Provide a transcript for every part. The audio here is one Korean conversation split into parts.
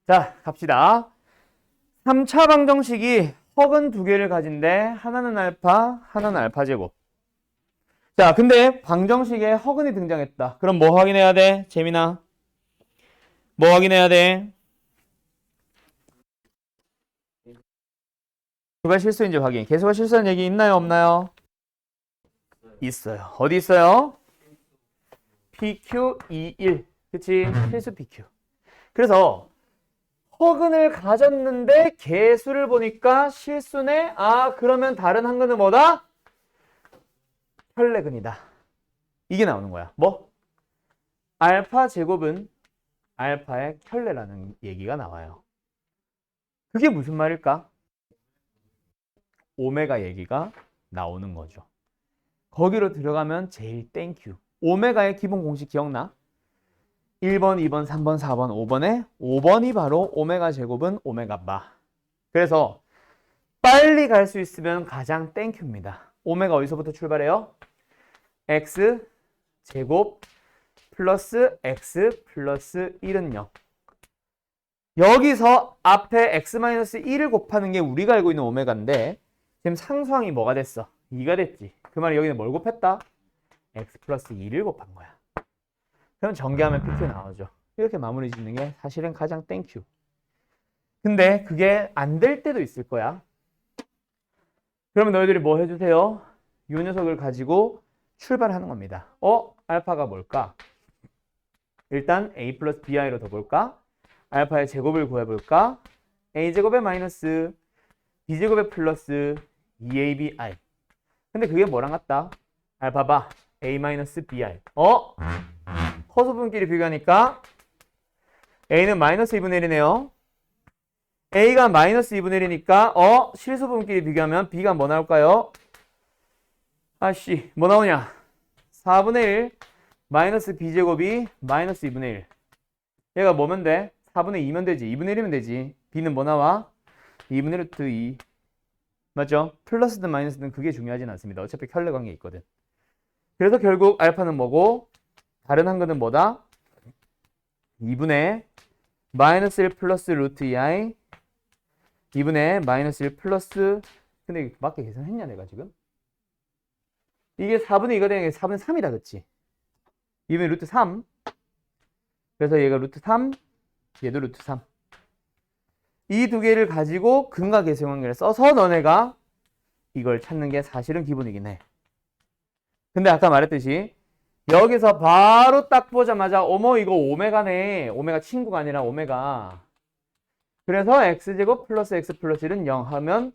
자, 갑시다. 3차 방정식이 허근 두 개를 가진데 하나는 알파, 하나는 알파 제곱. 자, 근데 방정식에 허근이 등장했다. 그럼 뭐 확인해야 돼? 재민아. 뭐 확인해야 돼? 개수가 실수인지 확인. 개수가 실수한 얘기 있나요? 없나요? 있어요. 어디 있어요? PQ21. 그치? 실수 PQ. 그래서 허근을 가졌는데 개수를 보니까 실수네? 아, 그러면 다른 한근은 뭐다? 혈내근이다. 이게 나오는 거야. 뭐? 알파 제곱은 알파의 혈내라는 얘기가 나와요. 그게 무슨 말일까? 오메가 얘기가 나오는 거죠. 거기로 들어가면 제일 땡큐. 오메가의 기본 공식 기억나? 1번, 2번, 3번, 4번, 5번에 5번이 바로 오메가 제곱은 오메가 바. 그래서 빨리 갈 수 있으면 가장 땡큐입니다. 오메가 어디서부터 출발해요? x 제곱 플러스 x 플러스 1은 0. 여기서 앞에 x-1을 곱하는 게 우리가 알고 있는 오메가인데 지금 상수항이 뭐가 됐어? 2가 됐지. 그 말이 여기는 뭘 곱했다? x 플러스 2를 곱한 거야. 그럼 전개하면 PQ 나오죠. 이렇게 마무리 짓는 게 사실은 가장 땡큐. 근데 그게 안 될 때도 있을 거야. 그러면 너희들이 뭐 해주세요? 이 녀석을 가지고 출발하는 겁니다. 알파가 뭘까? 일단 a 플러스 bi로 더 볼까? 알파의 제곱을 구해볼까? a제곱에 마이너스 b제곱에 플러스 2abi. 근데 그게 뭐랑 같다? 알파 바 a 마이너스 bi. 허수분끼리 비교하니까 a는 마이너스 2분의 1이네요. a가 마이너스 2분의 1이니까 실수분끼리 비교하면 b가 뭐 나올까요? 아씨, 뭐 나오냐? 4분의 1 마이너스 b제곱이 마이너스 2분의 1. 얘가 뭐면 돼? 4분의 2면 되지. 2분의 1이면 되지. b는 뭐 나와? 2분의 루트 2. 맞죠? 플러스든 마이너스든 그게 중요하진 않습니다. 어차피 혈내 관계 있거든. 그래서 결국 알파는 뭐고? 다른 한근은 뭐다? 2분의 마이너스 1 플러스 루트 2i 2분의 마이너스 1 플러스 근데 맞게 계산했냐 내가 지금? 이게 4분의 2가 되는 게 4분의 3이다 그치? 2분의 루트 3 그래서 얘가 루트 3 얘도 루트 3 이 두 개를 가지고 근과 계수의 관계를 써서 너네가 이걸 찾는 게 사실은 기본이긴 해. 근데 아까 말했듯이 여기서 바로 딱 보자마자 어머 이거 오메가네. 오메가 친구가 아니라 오메가. 그래서 x제곱 플러스 x 플러스 1은 0 하면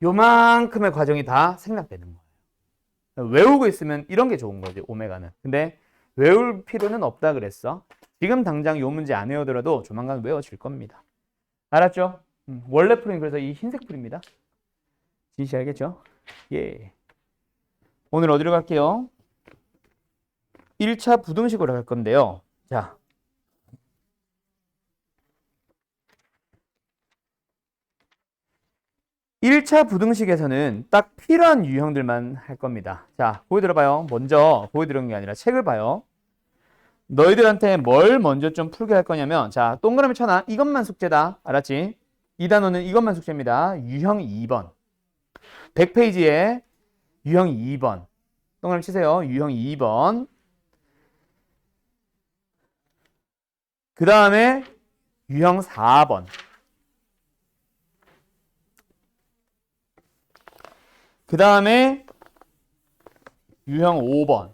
요만큼의 과정이 다 생략되는 거예요. 외우고 있으면 이런 게 좋은 거지 오메가는. 근데 외울 필요는 없다 그랬어. 지금 당장 요 문제 안 외우더라도 조만간 외워질 겁니다. 알았죠? 원래 풀은 그래서 이 흰색 풀입니다. 진시 알겠죠? 예. 오늘 어디로 갈게요? 1차 부등식으로 갈 건데요. 자. (1차) 부등식에서는 딱 필요한 유형들만 할 겁니다. 자, 보기 들어봐요. 먼저 보기 들은 게 아니라 책을 봐요. 너희들한테 뭘 먼저 좀 풀게 할 거냐면 자, 동그라미 쳐놔. 이것만 숙제다. 알았지? 이 단어는 이것만 숙제입니다. 유형 2번. 100페이지에 유형 2번. 동그라미 치세요. 유형 2번. 그 다음에 유형 4번. 그 다음에 유형 5번.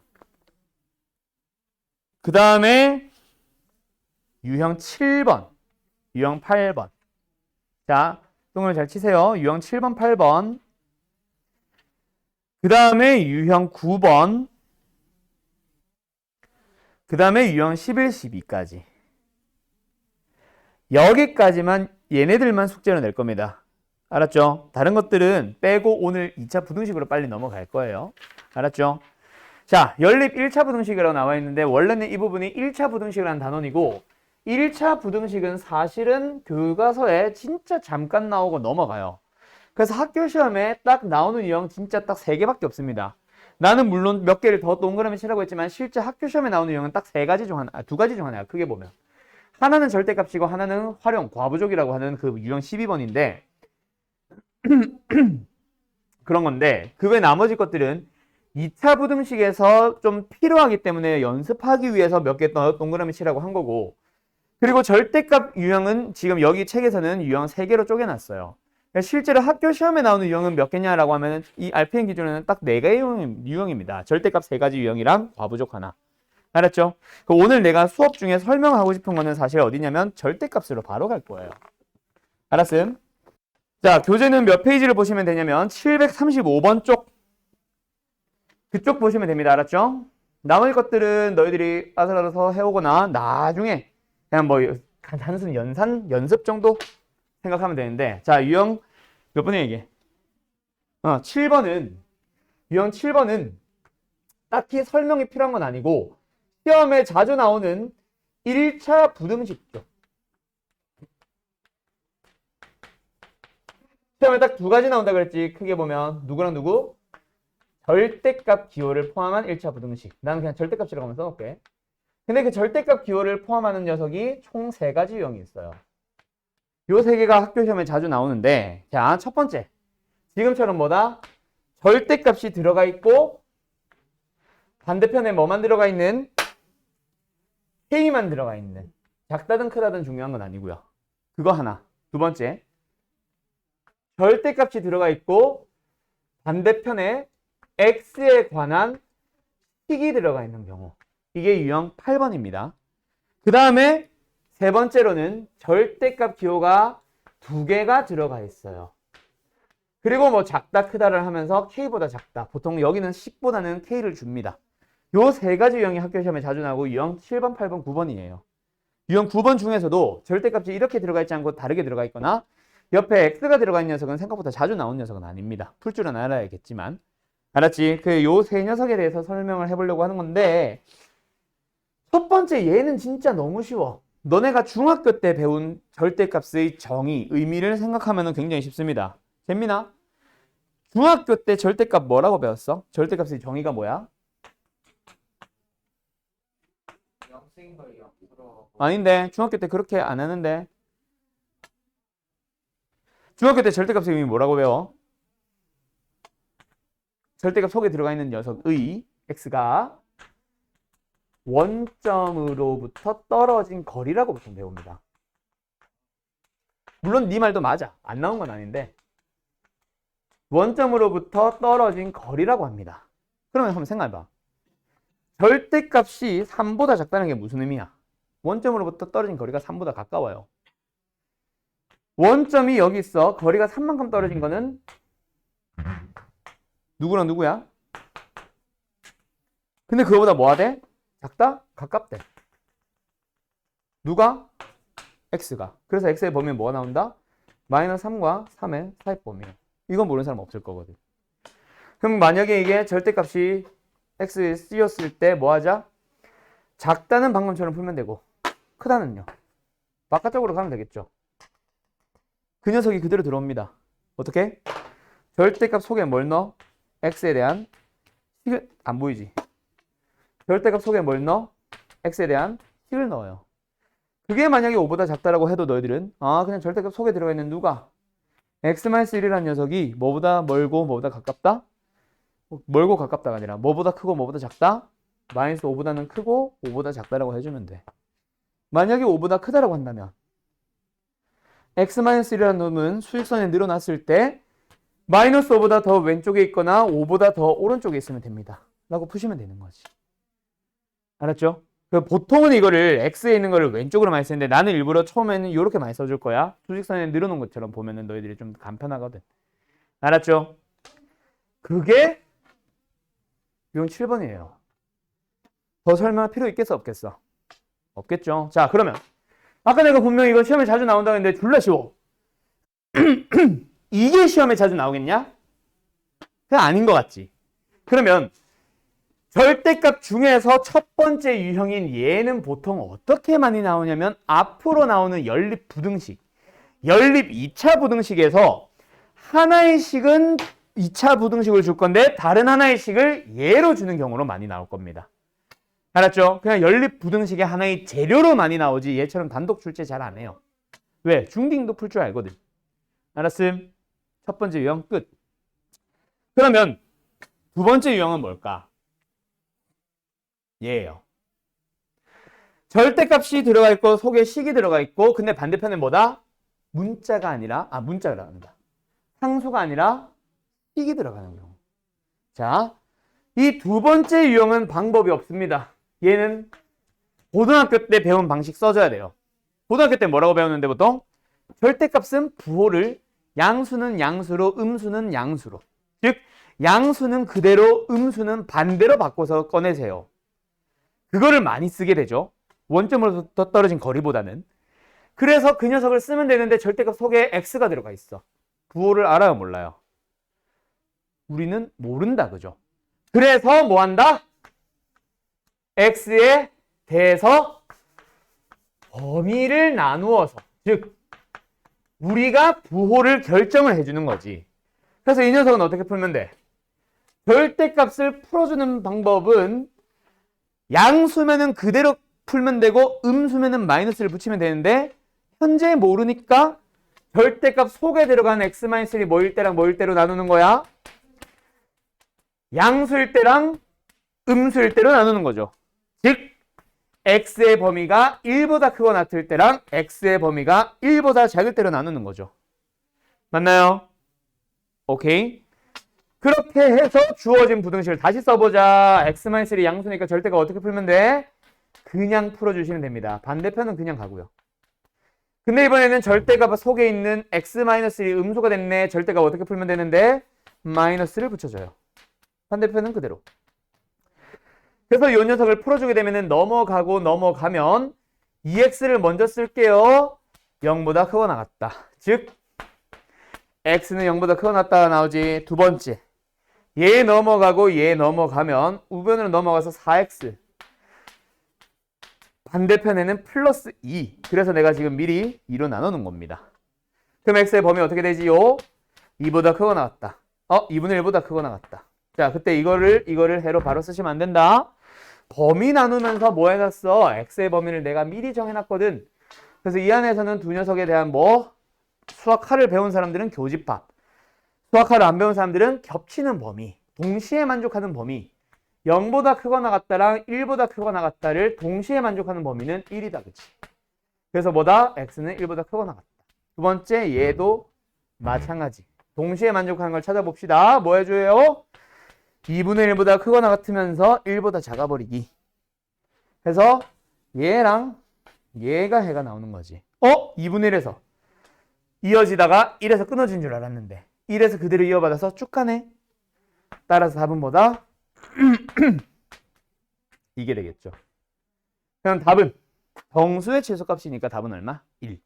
그 다음에 유형 7번. 유형 8번. 자, 동그라미 잘 치세요. 유형 7번, 8번. 그 다음에 유형 9번. 그 다음에 유형 11, 12까지. 여기까지만 얘네들만 숙제로 낼 겁니다. 알았죠? 다른 것들은 빼고 오늘 2차 부등식으로 빨리 넘어갈 거예요. 알았죠? 자, 연립 1차 부등식이라고 나와 있는데 원래는 이 부분이 1차 부등식이라는 단원이고 1차 부등식은 사실은 교과서에 진짜 잠깐 나오고 넘어가요. 그래서 학교 시험에 딱 나오는 유형 진짜 딱 3개밖에 없습니다. 나는 물론 몇 개를 더 동그라미 치라고 했지만 실제 학교 시험에 나오는 유형은 딱 3가지 중 하나, 2가지 중 하나야. 크게 보면. 하나는 절대값이고 하나는 활용, 과부족이라고 하는 그 유형 12번인데 그런 건데 그 외 나머지 것들은 2차 부등식에서 좀 필요하기 때문에 연습하기 위해서 몇 개 더 동그라미 치라고 한 거고 그리고 절대값 유형은 지금 여기 책에서는 유형 3개로 쪼개놨어요. 그러니까 실제로 학교 시험에 나오는 유형은 몇 개냐라고 하면 이 RPM 기준에는 딱 4개의 유형입니다. 절대값 3가지 유형이랑 과부족 하나. 알았죠? 오늘 내가 수업 중에 설명하고 싶은 거는 사실 어디냐면 절대값으로 바로 갈 거예요. 알았음? 자, 교재는 몇 페이지를 보시면 되냐면 735번 쪽 그쪽 보시면 됩니다. 알았죠? 나머지 것들은 너희들이 아슬아슬 해오거나 나중에 그냥 뭐 단순 연습 정도 생각하면 되는데 자, 유형 몇 번이야 이게? 7번은 유형 7번은 딱히 설명이 필요한 건 아니고 시험에 자주 나오는 1차 부등식죠. 시험에 딱 2가지 나온다 그랬지. 크게 보면 누구랑 누구? 절대값 기호를 포함한 1차 부등식. 나는 그냥 절대값이라고 하면 써놓을게. 근데 그 절대값 기호를 포함하는 녀석이 총 3가지 유형이 있어요. 요 3개가 학교 시험에 자주 나오는데 자, 첫 번째. 지금처럼 뭐다? 절대값이 들어가 있고 반대편에 뭐만 들어가 있는? K만 들어가 있는. 작다든 크다든 중요한 건 아니고요. 그거 하나. 두 번째. 절대값이 들어가 있고 반대편에 X에 관한 식이 들어가 있는 경우. 이게 유형 8번입니다. 그 다음에 세 번째로는 절대값 기호가 2개가 들어가 있어요. 그리고 뭐 작다 크다를 하면서 K보다 작다. 보통 여기는 10보다는 K를 줍니다. 요 3가지 유형이 학교 시험에 자주 나오고 유형 7번, 8번, 9번이에요. 유형 9번 중에서도 절대값이 이렇게 들어가 있지 않고 다르게 들어가 있거나 옆에 X가 들어가 있는 녀석은 생각보다 자주 나온 녀석은 아닙니다. 풀 줄은 알아야겠지만. 알았지? 요 3녀석에 대해서 설명을 해보려고 하는 건데 첫 번째 얘는 진짜 너무 쉬워. 너네가 중학교 때 배운 절대값의 정의, 의미를 생각하면 굉장히 쉽습니다. 재민아? 중학교 때 절대값 뭐라고 배웠어? 절대값의 정의가 뭐야? 아닌데 중학교 때 그렇게 안 하는데 중학교 때 절대값의 의미 뭐라고 배워? 절대값 속에 들어가 있는 녀석의 x가 원점으로부터 떨어진 거리라고 보통 배웁니다. 물론 네 말도 맞아. 안 나온 건 아닌데 원점으로부터 떨어진 거리라고 합니다. 그러면 한번 생각해봐. 절대값이 3보다 작다는 게 무슨 의미야? 원점으로부터 떨어진 거리가 3보다 가까워요. 원점이 여기 있어. 거리가 3만큼 떨어진 거는 누구랑 누구야? 근데 그거보다 뭐가 돼? 작다? 가깝대. 누가? x가. 그래서 x의 범위는 뭐가 나온다? 마이너스 3과 3의 사이 범위야. 이건 모르는 사람 없을 거거든. 그럼 만약에 이게 절대값이 x에 쓰였을 때 뭐 하자? 작다는 방금처럼 풀면 되고 크다는요. 바깥쪽으로 가면 되겠죠. 그 녀석이 그대로 들어옵니다. 어떻게? 절대값 속에 뭘 넣어? x에 대한 식을 안 보이지? 절대값 속에 뭘 넣어? x에 대한 식을 넣어요. 그게 만약에 5보다 작다라고 해도 너희들은 그냥 절대값 속에 들어가 있는 누가? x-1이라는 녀석이 뭐보다 멀고 뭐보다 가깝다? 멀고 가깝다가 아니라 뭐보다 크고 뭐보다 작다? 마이너스 5보다는 크고 5보다 작다라고 해주면 돼. 만약에 5보다 크다라고 한다면 x-1이라는 놈은 수직선에 늘어났을 때 마이너스 5보다 더 왼쪽에 있거나 5보다 더 오른쪽에 있으면 됩니다. 라고 푸시면 되는 거지. 알았죠? 보통은 이거를 x에 있는 거를 왼쪽으로 많이 쓰는데 나는 일부러 처음에는 이렇게 많이 써줄 거야. 수직선에 늘어놓은 것처럼 보면은 너희들이 좀 간편하거든. 알았죠? 그게 유형 7번이에요. 더 설명할 필요 있겠어 없겠어? 없겠죠. 자, 그러면 아까 내가 분명히 이거 시험에 자주 나온다고 했는데 졸라 쉬워. 이게 시험에 자주 나오겠냐? 그냥 아닌 것 같지. 그러면 절대값 중에서 첫 번째 유형인 얘는 보통 어떻게 많이 나오냐면 앞으로 나오는 연립 부등식, 연립 2차 부등식에서 하나의 식은 2차 부등식을 줄 건데 다른 하나의 식을 얘로 주는 경우로 많이 나올 겁니다. 알았죠? 그냥 연립 부등식의 하나의 재료로 많이 나오지 얘처럼 단독 출제 잘 안 해요. 왜? 중딩도 풀 줄 알거든. 알았음? 첫 번째 유형 끝. 그러면 두 번째 유형은 뭘까? 얘예요. 절대값이 들어가 있고 속에 식이 들어가 있고 근데 반대편에 뭐다? 문자가 아니라 문자가 나온다. 상수가 아니라 식이 들어가는 경우. 자, 이 두 번째 유형은 방법이 없습니다. 얘는 고등학교 때 배운 방식 써줘야 돼요. 고등학교 때 뭐라고 배웠는데 보통? 절대값은 부호를 양수는 양수로 음수는 양수로. 즉 양수는 그대로 음수는 반대로 바꿔서 꺼내세요. 그거를 많이 쓰게 되죠. 원점으로 떨어진 거리보다는. 그래서 그 녀석을 쓰면 되는데 절대값 속에 x가 들어가 있어. 부호를 알아요, 몰라요? 우리는 모른다, 그죠? 그래서 뭐 한다? x에 대해서 범위를 나누어서, 즉 우리가 부호를 결정을 해주는 거지. 그래서 이 녀석은 어떻게 풀면 돼? 절대값을 풀어주는 방법은 양수면은 그대로 풀면 되고 음수면은 마이너스를 붙이면 되는데 현재 모르니까 절대값 속에 들어간 x-1이 뭐일 때랑 뭐일 때로 나누는 거야? 양수일 때랑 음수일 때로 나누는 거죠. 즉 x의 범위가 1보다 크거나 같을 때랑 x의 범위가 1보다 작을 때로 나누는 거죠. 맞나요? 오케이. 그렇게 해서 주어진 부등식을 다시 써보자. x-1이 양수니까 절대가 어떻게 풀면 돼? 그냥 풀어주시면 됩니다. 반대편은 그냥 가고요. 근데 이번에는 절대가 속에 있는 x-1이 음수가 됐네. 절대가 어떻게 풀면 되는데? 마이너스를 붙여줘요. 반대편은 그대로. 그래서 이 녀석을 풀어주게 되면 넘어가면 2x를 먼저 쓸게요. 0보다 크거나 같다. 즉 x는 0보다 크거나 같다가 나오지. 두 번째. 얘 넘어가고 얘 넘어가면 우변으로 넘어가서 4x. 반대편에는 플러스 2. 그래서 내가 지금 미리 2로 나누는 겁니다. 그럼 x의 범위 어떻게 되지요? 2보다 크거나 같다. 2분의 1보다 크거나 같다. 자, 그때 이거를 해로 바로 쓰시면 안 된다. 범위 나누면서 뭐 해놨어? x의 범위를 내가 미리 정해놨거든. 그래서 이 안에서는 두 녀석에 대한 수학화를 배운 사람들은 교집합, 수학화를 안 배운 사람들은 겹치는 범위, 동시에 만족하는 범위, 0보다 크거나 같다랑 1보다 크거나 같다를 동시에 만족하는 범위는 1이다. 그치? 그래서 뭐다? x는 1보다 크거나 같다. 두 번째 얘도 마찬가지. 동시에 만족하는 걸 찾아봅시다. 뭐 해줘요? 2분의 1보다 크거나 같으면서 1보다 작아버리기. 그래서 얘랑 얘가 해가 나오는 거지. 2분의 1에서 이어지다가 1에서 끊어진 줄 알았는데 1에서 그대로 이어받아서 쭉 가네. 따라서 답은 뭐다? 이게 되겠죠. 그럼 답은 정수의 최소값이니까 답은 얼마? 1.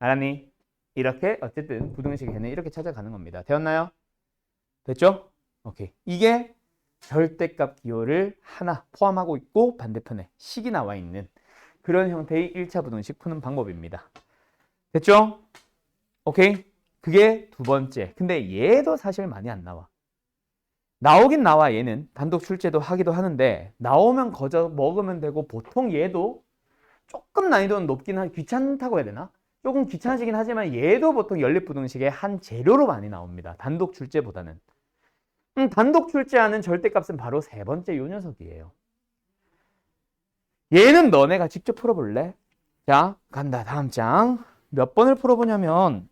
알았니? 이렇게 어쨌든 부등식의 해는 이렇게 찾아가는 겁니다. 되었나요? 됐죠? 오케이. 이게 절대값 기호를 하나 포함하고 있고 반대편에 식이 나와 있는 그런 형태의 1차 부등식 푸는 방법입니다. 됐죠? 오케이. 그게 두 번째. 근데 얘도 사실 많이 안 나와. 나오긴 나와. 얘는 단독 출제도 하기도 하는데 나오면 거저 먹으면 되고 보통 얘도 조금 난이도는 높긴 귀찮다고 해야 되나? 조금 귀찮아지긴 하지만 얘도 보통 연립부등식의 한 재료로 많이 나옵니다. 단독 출제보다는. 단독 출제하는 절대값은 바로 세 번째 요 녀석이에요. 얘는 너네가 직접 풀어볼래? 자, 간다. 다음 장. 몇 번을 풀어보냐면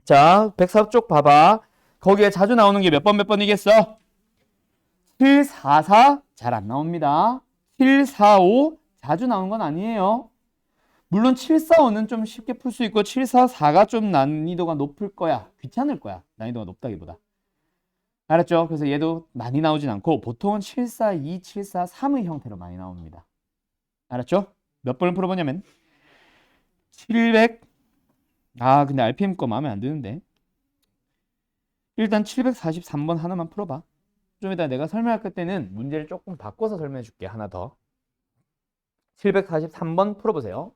자, 104쪽 봐봐. 거기에 자주 나오는 게 몇 번이겠어? 7, 4, 4 잘 안 나옵니다. 7, 4, 5 자주 나오는 건 아니에요. 물론 7, 4, 5는 좀 쉽게 풀 수 있고 7, 4, 4가 좀 난이도가 높을 거야. 귀찮을 거야. 난이도가 높다기보다. 알았죠? 그래서 얘도 많이 나오진 않고 보통은 7, 4, 2, 7, 4, 3의 형태로 많이 나옵니다. 알았죠? 몇 번을 풀어보냐면 700 근데 RPM 거 마음에 안 드는데 일단 743번 하나만 풀어봐. 좀 이따 내가 설명할 때는 문제를 조금 바꿔서 설명해 줄게. 하나 더. 743번 풀어보세요.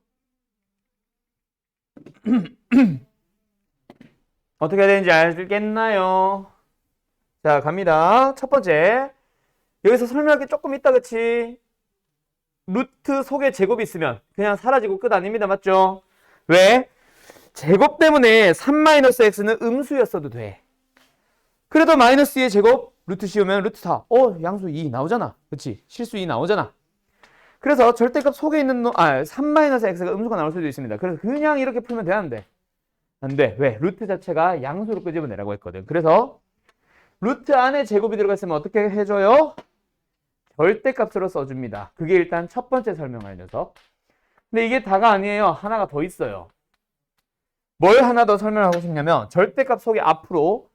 어떻게 해야 되는지 알겠나요? 자, 갑니다. 첫 번째. 여기서 설명할 게 조금 있다, 그치? 루트 속에 제곱이 있으면 그냥 사라지고 끝 아닙니다. 맞죠? 왜? 제곱 때문에 3-x는 음수였어도 돼. 그래도 마이너스 2의 제곱 루트 씌우면 루트 4. 양수 2 나오잖아. 그치? 실수 2 나오잖아. 그래서 절대값 속에 있는 3-x가 음수가 나올 수도 있습니다. 그래서 그냥 이렇게 풀면 돼, 안 돼? 안 돼. 왜? 루트 자체가 양수로 끄집어내라고 했거든. 그래서 루트 안에 제곱이 들어가 있으면 어떻게 해줘요? 절대값으로 써줍니다. 그게 일단 첫 번째 설명할 녀석. 근데 이게 다가 아니에요. 하나가 더 있어요. 뭘 하나 더 설명하고 싶냐면 절대값 속에 앞으로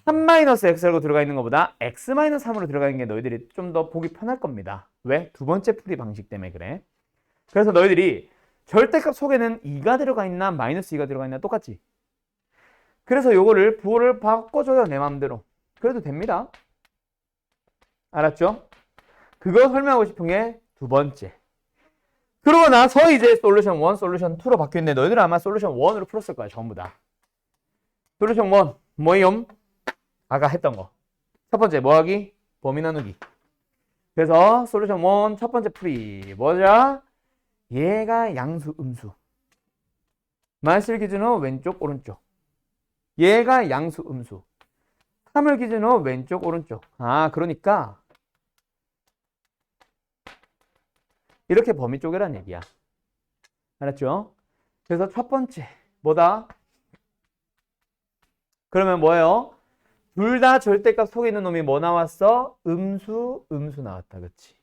3-x라고 들어가 있는 것보다 x-3으로 들어가 있는 게 너희들이 좀 더 보기 편할 겁니다. 왜? 두 번째 풀이 방식 때문에 그래. 그래서 너희들이 절대값 속에는 2가 들어가 있나 마이너스 2가 들어가 있나 똑같지. 그래서 요거를 부호를 바꿔줘요. 내 마음대로. 그래도 됩니다. 알았죠? 그거 설명하고 싶은 게 두 번째. 그러고 나서 이제 솔루션 1, 솔루션 2로 바뀌었는데 너희들은 아마 솔루션 1으로 풀었을 거야. 전부 다. 솔루션 1 뭐예요? 아까 했던 거. 첫 번째 뭐하기? 범위 나누기. 그래서 솔루션 1 첫 번째 풀이 뭐죠? 얘가 양수 음수. 마이너스 기준으로 왼쪽 오른쪽. 얘가 양수 음수. 3을 기준으로 왼쪽 오른쪽. 그러니까 이렇게 범위 쪼개란 얘기야. 알았죠? 그래서 첫 번째 뭐다? 그러면 뭐예요? 둘 다 절대값 속에 있는 놈이 뭐 나왔어? 음수 나왔다. 그치?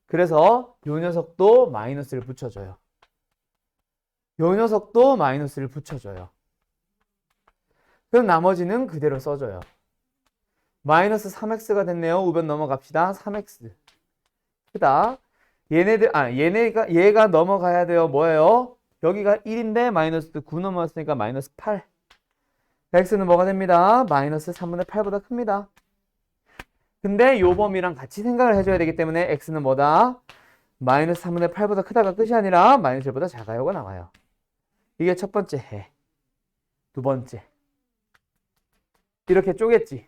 그래서 요 녀석도 마이너스를 붙여줘요. 요 녀석도 마이너스를 붙여줘요. 그럼 나머지는 그대로 써줘요. 마이너스 3x가 됐네요. 우변 넘어갑시다. 3x. 크다. 얘가 넘어가야 돼요. 뭐예요? 여기가 1인데 마이너스 9 넘어왔으니까 마이너스 8. x는 뭐가 됩니다? 마이너스 3분의 8보다 큽니다. 근데 요 범위랑 같이 생각을 해줘야 되기 때문에 x는 뭐다? 마이너스 3분의 8보다 크다가 끝이 아니라 마이너스 1보다 작아요가 나와요. 이게 첫 번째 해. 두 번째. 이렇게 쪼갰지.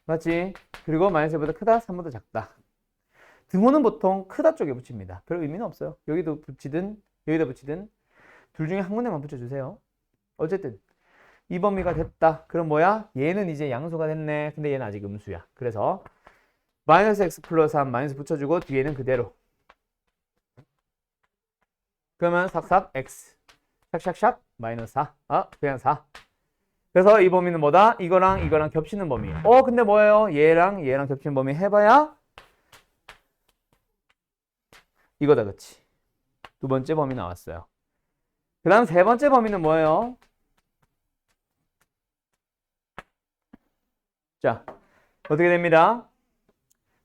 맞지? 그리고 마이너스 1보다 크다, 3보다 작다. 등호는 보통 크다 쪽에 붙입니다. 별 의미는 없어요. 여기도 붙이든 여기다 붙이든 둘 중에 한 군데만 붙여주세요. 어쨌든 이 범위가 됐다. 그럼 뭐야? 얘는 이제 양수가 됐네. 근데 얘는 아직 음수야. 그래서 마이너스 x 플러스 3 마이너스 붙여주고 뒤에는 그대로. 그러면 삭삭 x 샥샥샥 마이너스 4. 그냥 4. 그래서 이 범위는 뭐다? 이거랑 겹치는 범위. 근데 뭐예요? 얘랑 겹치는 범위 해봐야 이거다. 그치? 두 번째 범위 나왔어요. 그 다음 세 번째 범위는 뭐예요? 자, 어떻게 됩니다?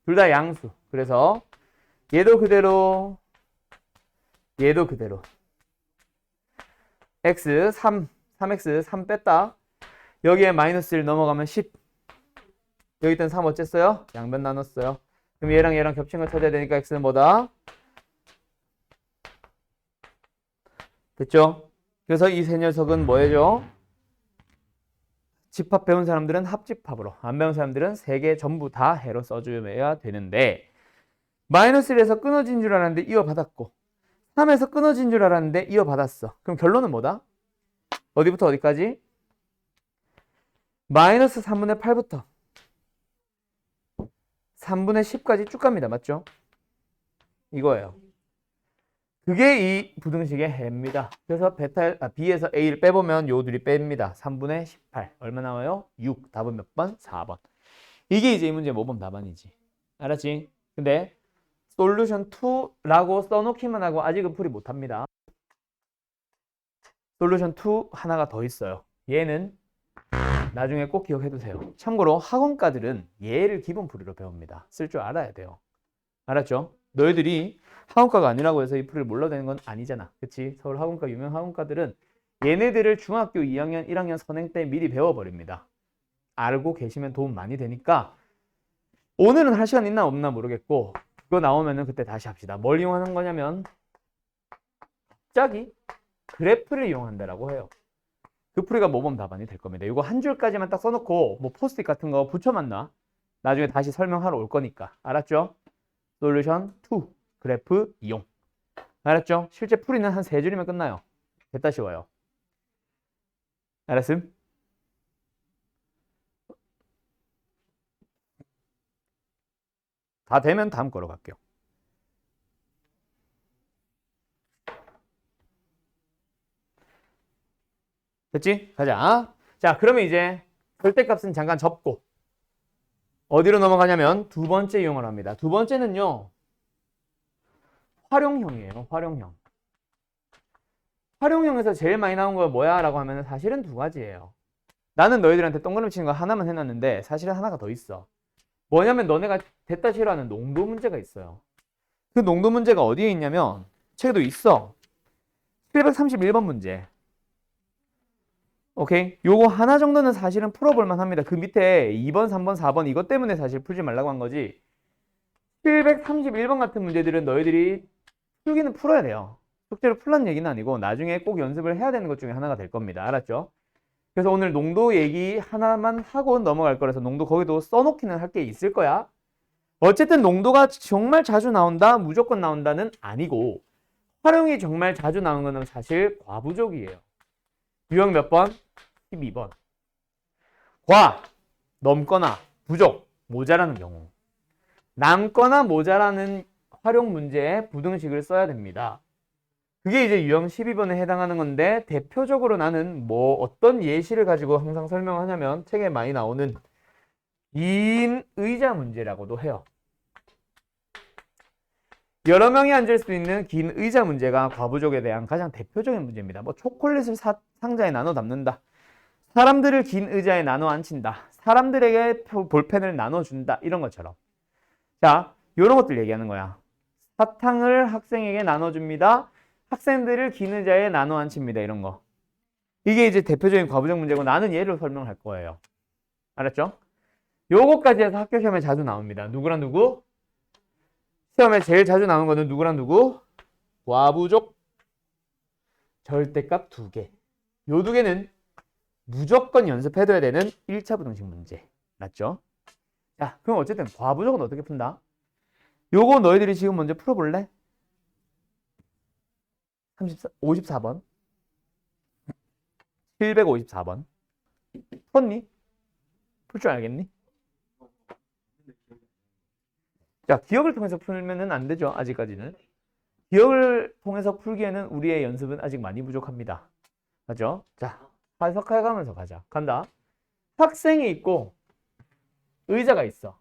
둘 다 양수. 그래서 얘도 그대로, 얘도 그대로. x 3x 3 뺐다. 여기에 마이너스 1 넘어가면 10. 여기 있던 3 어쨌어요? 양변 나눴어요. 그럼 얘랑 겹친 걸 찾아야 되니까 x는 뭐다? 됐죠? 그래서 이 세 녀석은 뭐예요? 집합 배운 사람들은 합집합으로, 안 배운 사람들은 세 개 전부 다 해로 써줘야 되는데 마이너스 1에서 끊어진 줄 알았는데 이어받았고 3에서 끊어진 줄 알았는데 이어받았어. 그럼 결론은 뭐다? 어디부터 어디까지? 마이너스 3분의 8부터 3분의 10까지 쭉 갑니다. 맞죠? 이거예요. 그게 이 부등식의 해입니다. 그래서 B에서 A를 빼보면 요 둘이 뺍니다. 3분의 18. 얼마 나와요? 6. 답은 몇 번? 4번. 이게 이제 이 문제의 모범 답안이지. 알았지? 근데 솔루션 2라고 써놓기만 하고 아직은 풀이 못합니다. 솔루션 2 하나가 더 있어요. 얘는 나중에 꼭 기억해두세요. 참고로 학원가들은 얘를 기본풀이로 배웁니다. 쓸 줄 알아야 돼요. 알았죠? 너희들이 학원가가 아니라고 해서 이 풀이를 몰라도 되는 건 아니잖아. 그치? 서울 학원가 유명 학원가들은 얘네들을 중학교 2학년, 1학년 선행 때 미리 배워버립니다. 알고 계시면 도움 많이 되니까 오늘은 할 시간 있나 없나 모르겠고 그거 나오면은 그때 다시 합시다. 뭘 이용하는 거냐면 갑자기 그래프를 이용한다라고 해요. 그 풀이가 모범 답안이 될 겁니다. 이거 한 줄까지만 딱 써놓고 뭐 포스트잇 같은 거 붙여만 놔. 나중에 다시 설명하러 올 거니까. 알았죠? 솔루션 2 그래프 이용. 알았죠? 실제 풀이는 한 3줄이면 끝나요. 됐다 쉬워요. 알았음? 다 되면 다음 거로 갈게요. 됐지? 가자. 자, 그러면 이제 절대값은 잠깐 접고 어디로 넘어가냐면 두 번째 이용을 합니다. 두 번째는요. 활용형이에요. 활용형. 활용형에서 제일 많이 나온 거 뭐야? 라고 하면 사실은 두 가지예요. 나는 너희들한테 동그라미 치는 거 하나만 해놨는데 사실은 하나가 더 있어. 뭐냐면 너네가 됐다 싫어하는 농도 문제가 있어요. 그 농도 문제가 어디에 있냐면 책에도 있어. 731번 문제. 오케이? 요거 하나 정도는 사실은 풀어볼만 합니다. 그 밑에 2번, 3번, 4번 이것 때문에 사실 풀지 말라고 한 거지. 731번 같은 문제들은 너희들이 풀기는 풀어야 돼요. 숙제로 풀란 얘기는 아니고 나중에 꼭 연습을 해야 되는 것 중에 하나가 될 겁니다. 알았죠? 그래서 오늘 농도 얘기 하나만 하고 넘어갈 거라서 농도 거기도 써놓기는 할 게 있을 거야. 어쨌든 농도가 정말 자주 나온다, 무조건 나온다는 아니고 활용이 정말 자주 나오는 거는 사실 과부족이에요. 유형 몇 번? 12번. 과, 넘거나 부족, 모자라는 경우. 남거나 모자라는 활용 문제에 부등식을 써야 됩니다. 그게 이제 유형 12번에 해당하는 건데 대표적으로 나는 뭐 어떤 예시를 가지고 항상 설명하냐면 책에 많이 나오는 긴 의자 문제라고도 해요. 여러 명이 앉을 수 있는 긴 의자 문제가 과부족에 대한 가장 대표적인 문제입니다. 뭐 초콜릿을 상자에 나눠 담는다. 사람들을 긴 의자에 나눠 앉힌다. 사람들에게 볼펜을 나눠준다. 이런 것처럼. 자, 이런 것들 얘기하는 거야. 사탕을 학생에게 나눠줍니다. 학생들을 긴 의자에 나눠 앉힙니다. 이런 거. 이게 이제 대표적인 과부족 문제고 나는 얘를 설명할 거예요. 알았죠? 요거까지 해서 학교 시험에 자주 나옵니다. 누구랑 누구? 시험에 제일 자주 나오는 거는 누구랑 누구? 과부족 절대값 2개. 요 2개는 무조건 연습해둬야 되는 1차 부등식 문제. 맞죠? 자, 그럼 어쨌든 과부족은 어떻게 푼다? 요거 너희들이 지금 먼저 풀어볼래? 54번 754번 풀었니? 풀 줄 알겠니? 자, 기억을 통해서 풀면은 안 되죠. 아직까지는. 기억을 통해서 풀기에는 우리의 연습은 아직 많이 부족합니다. 맞죠? 자, 해석해가면서 가자. 간다. 학생이 있고 의자가 있어.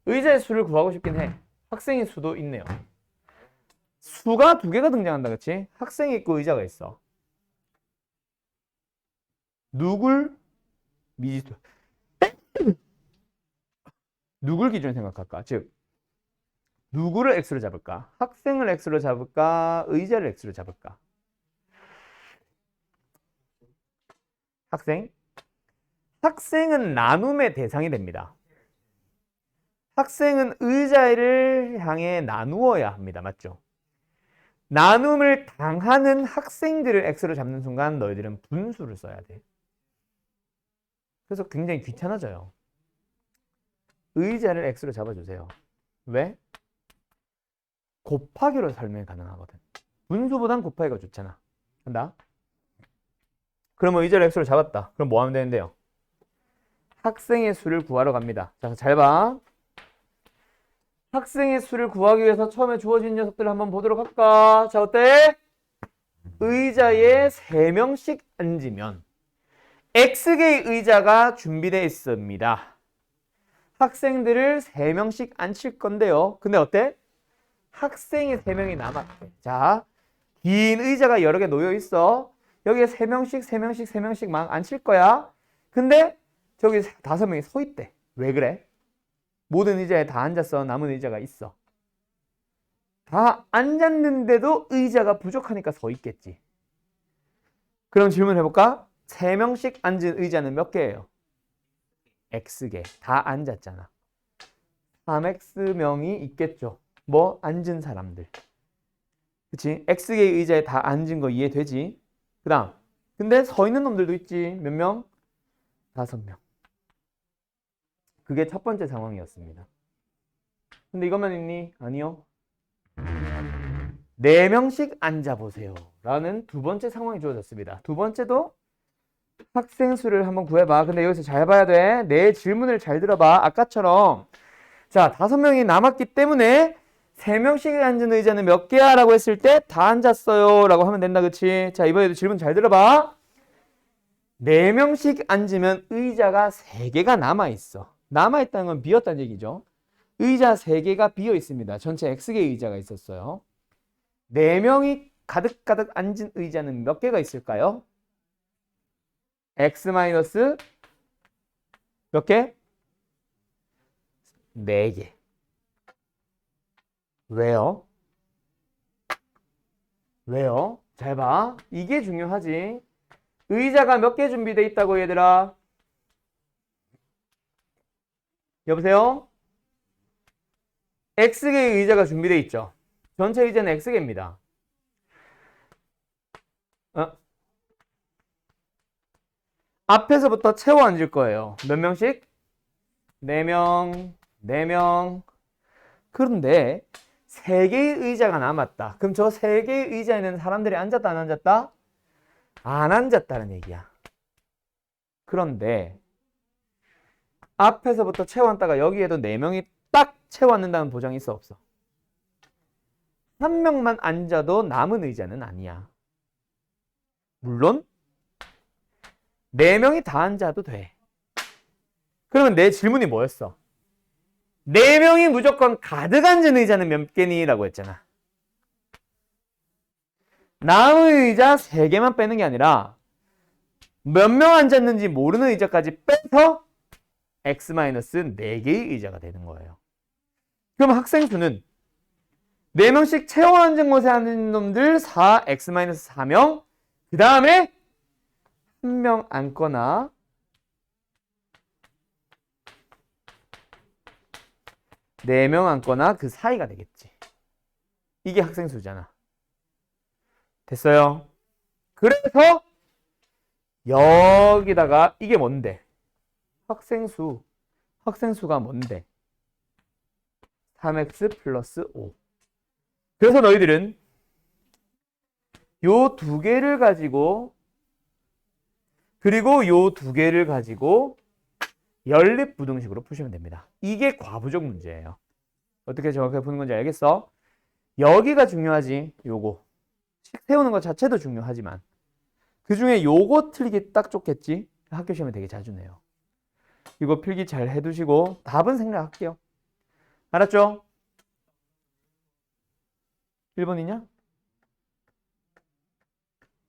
의자의 수를 구하고 싶긴 해. 학생의 수도 있네요. 수가 2개가 등장한다. 그치? 학생이 있고 의자가 있어. 누굴 미지수 누굴 기준으로 생각할까? 즉 누구를 x로 잡을까? 학생을 x로 잡을까? 의자를 x로 잡을까? 학생? 학생은 나눔의 대상이 됩니다. 학생은 의자를 향해 나누어야 합니다. 맞죠? 나눔을 당하는 학생들을 x로 잡는 순간 너희들은 분수를 써야 돼. 그래서 굉장히 귀찮아져요. 의자를 x로 잡아주세요. 왜? 곱하기로 설명이 가능하거든. 분수보단 곱하기가 좋잖아. 간다. 그러면 의자를 x로 잡았다. 그럼 뭐 하면 되는데요? 학생의 수를 구하러 갑니다. 자, 잘 봐. 학생의 수를 구하기 위해서 처음에 주어진 녀석들을 한번 보도록 할까? 자, 어때? 의자에 3명씩 앉으면 X개의 의자가 준비되어 있습니다. 학생들을 3명씩 앉힐 건데요. 근데 어때? 학생이 3명이 남았대. 자, 긴 의자가 여러 개 놓여 있어. 여기에 3명씩, 3명씩, 3명씩 막 앉힐 거야. 근데 저기 5명이 서 있대. 왜 그래? 모든 의자에 다 앉았어. 남은 의자가 있어. 다 앉았는데도 의자가 부족하니까 서 있겠지. 그럼 질문해볼까? 3명씩 앉은 의자는 몇 개예요? X개. 다 앉았잖아. 3x명이 있겠죠. 뭐 앉은 사람들. 그치? x개의 의자에 다 앉은 거 이해되지? 그 다음 근데 서 있는 놈들도 있지. 몇 명? 5명. 그게 첫 번째 상황이었습니다. 근데 이것만 있니? 아니요. 4명씩 앉아보세요. 라는 두 번째 상황이 주어졌습니다. 두 번째도 학생 수를 한번 구해봐. 근데 여기서 잘 봐야 돼. 내 질문을 잘 들어봐. 아까처럼 자 5명이 남았기 때문에 3명씩 앉은 의자는 몇 개야? 라고 했을 때 다 앉았어요. 라고 하면 된다. 그치? 자 이번에도 질문 잘 들어봐. 4명씩 앉으면 의자가 3개가 남아있어. 남아있다는 건 비었다는 얘기죠. 의자 3개가 비어 있습니다. 전체 X개의 의자가 있었어요. 4명이 가득가득 앉은 의자는 몇 개가 있을까요? X 마이너스 몇 개? 4개. 왜요? 왜요? 잘 봐. 이게 중요하지. 의자가 몇 개 준비되어 있다고 얘들아? 여보세요? X개의 의자가 준비되어 있죠. 전체 의자는 X개입니다. 앞에서부터 채워 앉을 거예요. 몇 명씩? 4명, 4명. 그런데 3개의 의자가 남았다. 그럼 저 3개의 의자에는 사람들이 앉았다, 안 앉았다? 안 앉았다는 얘기야. 그런데 앞에서부터 채워앉다가 여기에도 4명이 딱 채워앉는다는 보장이 있어, 없어? 한 명만 앉아도 남은 의자는 아니야. 물론 4명이 다 앉아도 돼. 그러면 내 질문이 뭐였어? 4명이 무조건 가득 앉은 의자는 몇 개니? 라고 했잖아. 남은 의자 3개만 빼는 게 아니라 몇 명 앉았는지 모르는 의자까지 빼서 X-4개의 의자가 되는 거예요. 그럼 학생 수는 4명씩 채워 앉은 곳에 앉은 놈들 4X-4명, 그 다음에 1명 앉거나 4명 앉거나 그 사이가 되겠지. 이게 학생 수잖아. 됐어요? 그래서 여기다가 이게 뭔데? 학생수가 뭔데? 3x 플러스 5. 그래서 너희들은 요 두 개를 가지고 그리고 요 두 개를 가지고 연립부등식으로 푸시면 됩니다. 이게 과부적 문제예요. 어떻게 정확하게 푸는 건지 알겠어? 여기가 중요하지. 요거 식 세우는 것 자체도 중요하지만 그 중에 요거 틀리기 딱 좋겠지. 학교 시험에 되게 자주 내요. 이거 필기 잘 해두시고 답은 생략할게요. 알았죠? 1번이냐?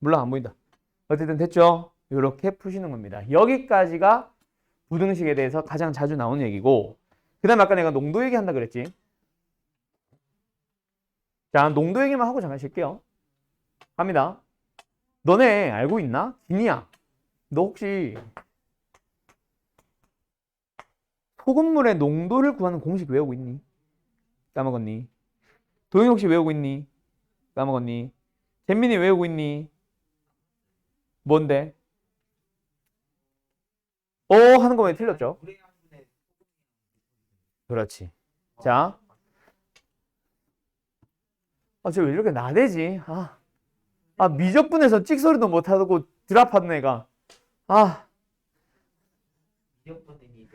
몰라, 안 보인다. 어쨌든 됐죠? 이렇게 푸시는 겁니다. 여기까지가 부등식에 대해서 가장 자주 나오는 얘기고, 그 다음에 아까 내가 농도 얘기한다 그랬지? 자, 농도 얘기만 하고 잠깐 쉴게요. 갑니다. 너네 알고 있나? 진이야, 너 혹시 소금물의 농도를 구하는 공식 외우고 있니? 까먹었니? 도영이 혹시 외우고 있니? 까먹었니? 잼민이 외우고 있니? 뭔데? 하는 거 왜 틀렸죠? 그렇지. 자, 쟤 왜 이렇게 나대지? 미적분에서 찍소리도 못하고 드랍하는 애가. 미적분들이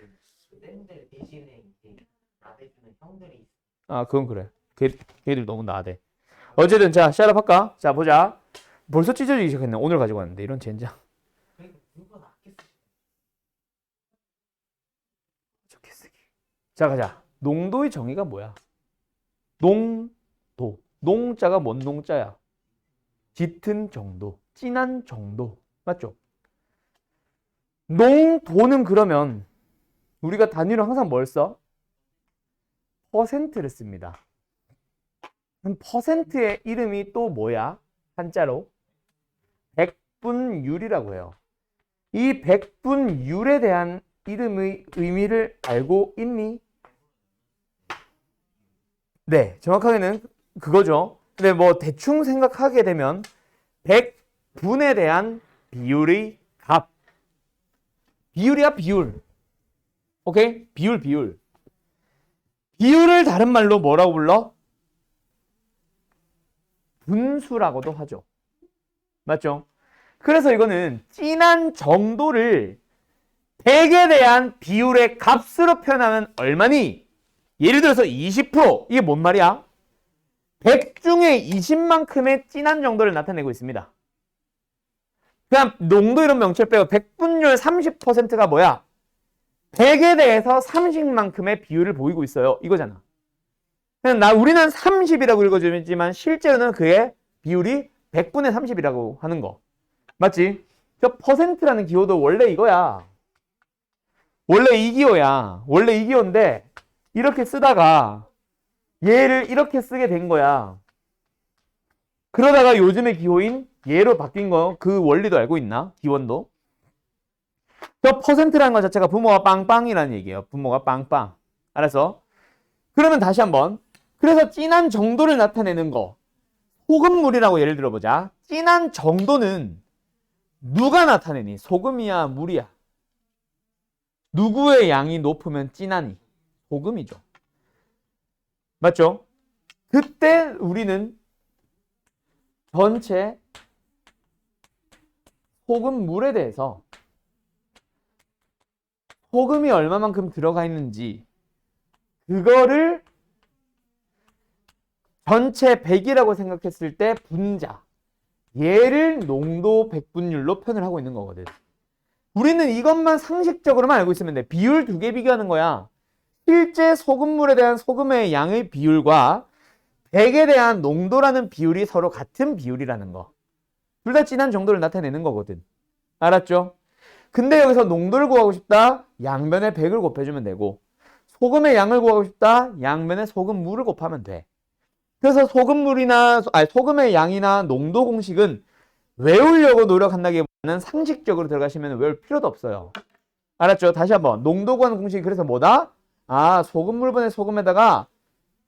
쌤들 대신에 이제 나대주는 형들이 있어. 그건 그래. 걔들 너무 나대. 어쨌든 자, 샷업 할까? 자, 보자. 벌써 찢어지기 시작했네. 오늘 가지고 왔는데 이런 젠장. 그러니까 누가 낫겠어. 좋게 쓰기. 자, 가자. 농도의 정의가 뭐야? 농도. 농자가 뭔 농자야? 짙은 정도, 진한 정도. 맞죠? 농도는 그러면 우리가 단위로 항상 뭘 써? 퍼센트를 씁니다. 그럼 퍼센트의 이름이 또 뭐야? 한자로 백분율이라고 해요. 이 백분율에 대한 이름의 의미를 알고 있니? 네, 정확하게는 그거죠. 근데 뭐 대충 생각하게 되면 100분에 대한 비율의 값. 비율이야, 비율. 오케이? 비율, 비율. 비율을 다른 말로 뭐라고 불러? 분수라고도 하죠. 맞죠? 그래서 이거는 진한 정도를 100에 대한 비율의 값으로 표현하면 얼마니? 예를 들어서 20%. 이게 뭔 말이야? 100 중에 20만큼의 진한 정도를 나타내고 있습니다. 그냥 농도 이런 명칭 빼고 100분율 30%가 뭐야? 100에 대해서 30만큼의 비율을 보이고 있어요. 이거잖아. 그냥 우리는 30이라고 읽어주지만 실제로는 그의 비율이 100분의 30이라고 하는 거. 맞지? 저 퍼센트라는 기호도 원래 이거야. 원래 이 기호야. 원래 이 기호인데 이렇게 쓰다가 얘를 이렇게 쓰게 된 거야. 그러다가 요즘의 기호인 얘로 바뀐 거 그 원리도 알고 있나? 기원도. 저 퍼센트라는 것 자체가 부모가 빵빵이라는 얘기예요. 부모가 빵빵. 알았어? 그러면 다시 한번. 그래서 진한 정도를 나타내는 거. 소금물이라고 예를 들어보자. 진한 정도는 누가 나타내니? 소금이야, 물이야? 누구의 양이 높으면 진하니? 소금이죠. 맞죠? 그때 우리는 전체 소금물에 대해서 소금이 얼마만큼 들어가 있는지 그거를 전체 100이라고 생각했을 때 분자 얘를 농도 100분율로 표현을 하고 있는 거거든. 우리는 이것만 상식적으로만 알고 있으면 돼. 비율 두 개 비교하는 거야. 실제 소금물에 대한 소금의 양의 비율과 100에 대한 농도라는 비율이 서로 같은 비율이라는 거. 둘 다 진한 정도를 나타내는 거거든. 알았죠? 근데 여기서 농도를 구하고 싶다? 양변에 100을 곱해주면 되고 소금의 양을 구하고 싶다? 양변에 소금물을 곱하면 돼. 그래서 소금의 양이나 농도 공식은 외우려고 노력한다기보다는 상식적으로 들어가시면 외울 필요도 없어요. 알았죠? 다시 한번. 농도 구하는 공식이 그래서 뭐다? 소금물분의 소금에다가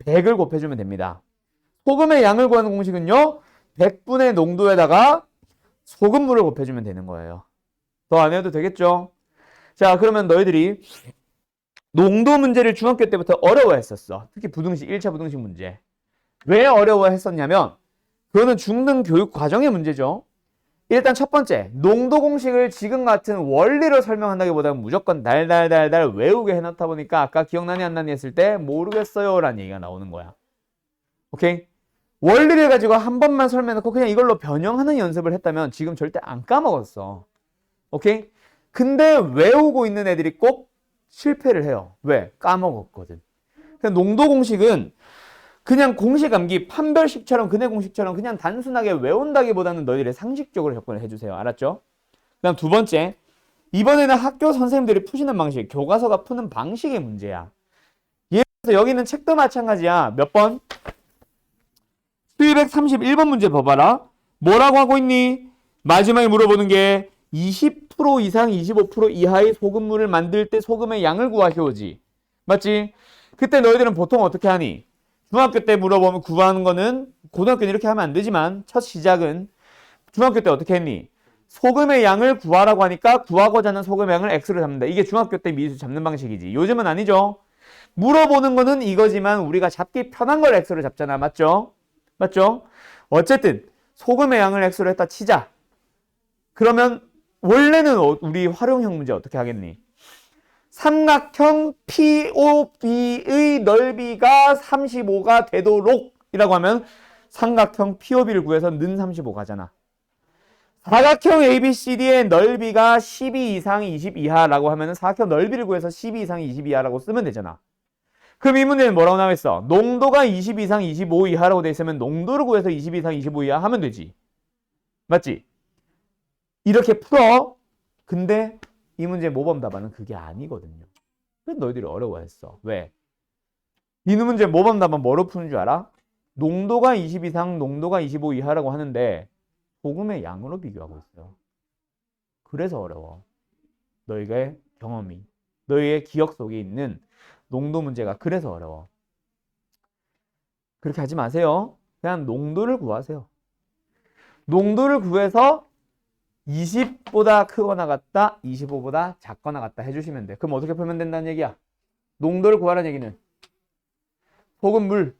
100을 곱해주면 됩니다. 소금의 양을 구하는 공식은요. 100분의 농도에다가 소금물을 곱해주면 되는 거예요. 더 안 해도 되겠죠? 자, 그러면 너희들이 농도 문제를 중학교 때부터 어려워했었어. 특히 부등식, 1차 부등식 문제. 왜 어려워했었냐면 그거는 중등 교육 과정의 문제죠. 일단 첫 번째, 농도 공식을 지금 같은 원리로 설명한다기보다는 무조건 달달달달 외우게 해놓다 보니까 아까 기억나니 안 나니 했을 때 모르겠어요 라는 얘기가 나오는 거야. 오케이? 원리를 가지고 한 번만 설명해놓고 그냥 이걸로 변형하는 연습을 했다면 지금 절대 안 까먹었어. 오케이? 근데 외우고 있는 애들이 꼭 실패를 해요. 왜? 까먹었거든. 농도 공식은 그냥 공식 암기, 판별식처럼 근해 공식처럼 그냥 단순하게 외운다기보다는 너희들이 상식적으로 접근을 해주세요. 알았죠? 그다음 두 번째, 이번에는 학교 선생님들이 푸시는 방식, 교과서가 푸는 방식의 문제야. 예를 들어서 여기는 책도 마찬가지야. 몇 번? 731번 문제 봐봐라. 뭐라고 하고 있니? 마지막에 물어보는 게 20% 이상 25% 이하의 소금물을 만들 때 소금의 양을 구하시오지. 맞지? 그때 너희들은 보통 어떻게 하니? 중학교 때 물어보면 구하는 거는 고등학교는 이렇게 하면 안 되지만 첫 시작은 중학교 때 어떻게 했니? 소금의 양을 구하라고 하니까 구하고자 하는 소금의 양을 X로 잡는다. 이게 중학교 때 미수 잡는 방식이지. 요즘은 아니죠. 물어보는 거는 이거지만 우리가 잡기 편한 걸 X로 잡잖아. 맞죠? 맞죠? 어쨌든 소금의 양을 X로 했다 치자. 그러면 원래는 우리 활용형 문제 어떻게 하겠니? 삼각형 POB의 넓이가 35가 되도록 이라고 하면 삼각형 POB를 구해서 는 35 가잖아. 사각형 ABCD의 넓이가 12 이상 20 이하라고 하면 사각형 넓이를 구해서 12 이상 20 이하라고 쓰면 되잖아. 그럼 이 문제는 뭐라고 나와있어? 농도가 20 이상 25 이하라고 돼 있으면 농도를 구해서 20 이상 25 이하 하면 되지. 맞지? 이렇게 풀어. 근데 이 문제의 모범 답안은 그게 아니거든요. 그래서 너희들이 어려워했어. 왜? 이 문제 모범 답안 뭐로 푸는 줄 알아? 농도가 20 이상, 농도가 25 이하라고 하는데 소금의 양으로 비교하고 있어요. 그래서 어려워. 너희의 경험이, 너희의 기억 속에 있는 농도 문제가 그래서 어려워. 그렇게 하지 마세요. 그냥 농도를 구하세요. 농도를 구해서 20보다 크거나 같다, 25보다 작거나 같다 해주시면 돼. 그럼 어떻게 풀면 된다는 얘기야? 농도를 구하라는 얘기는 소금물.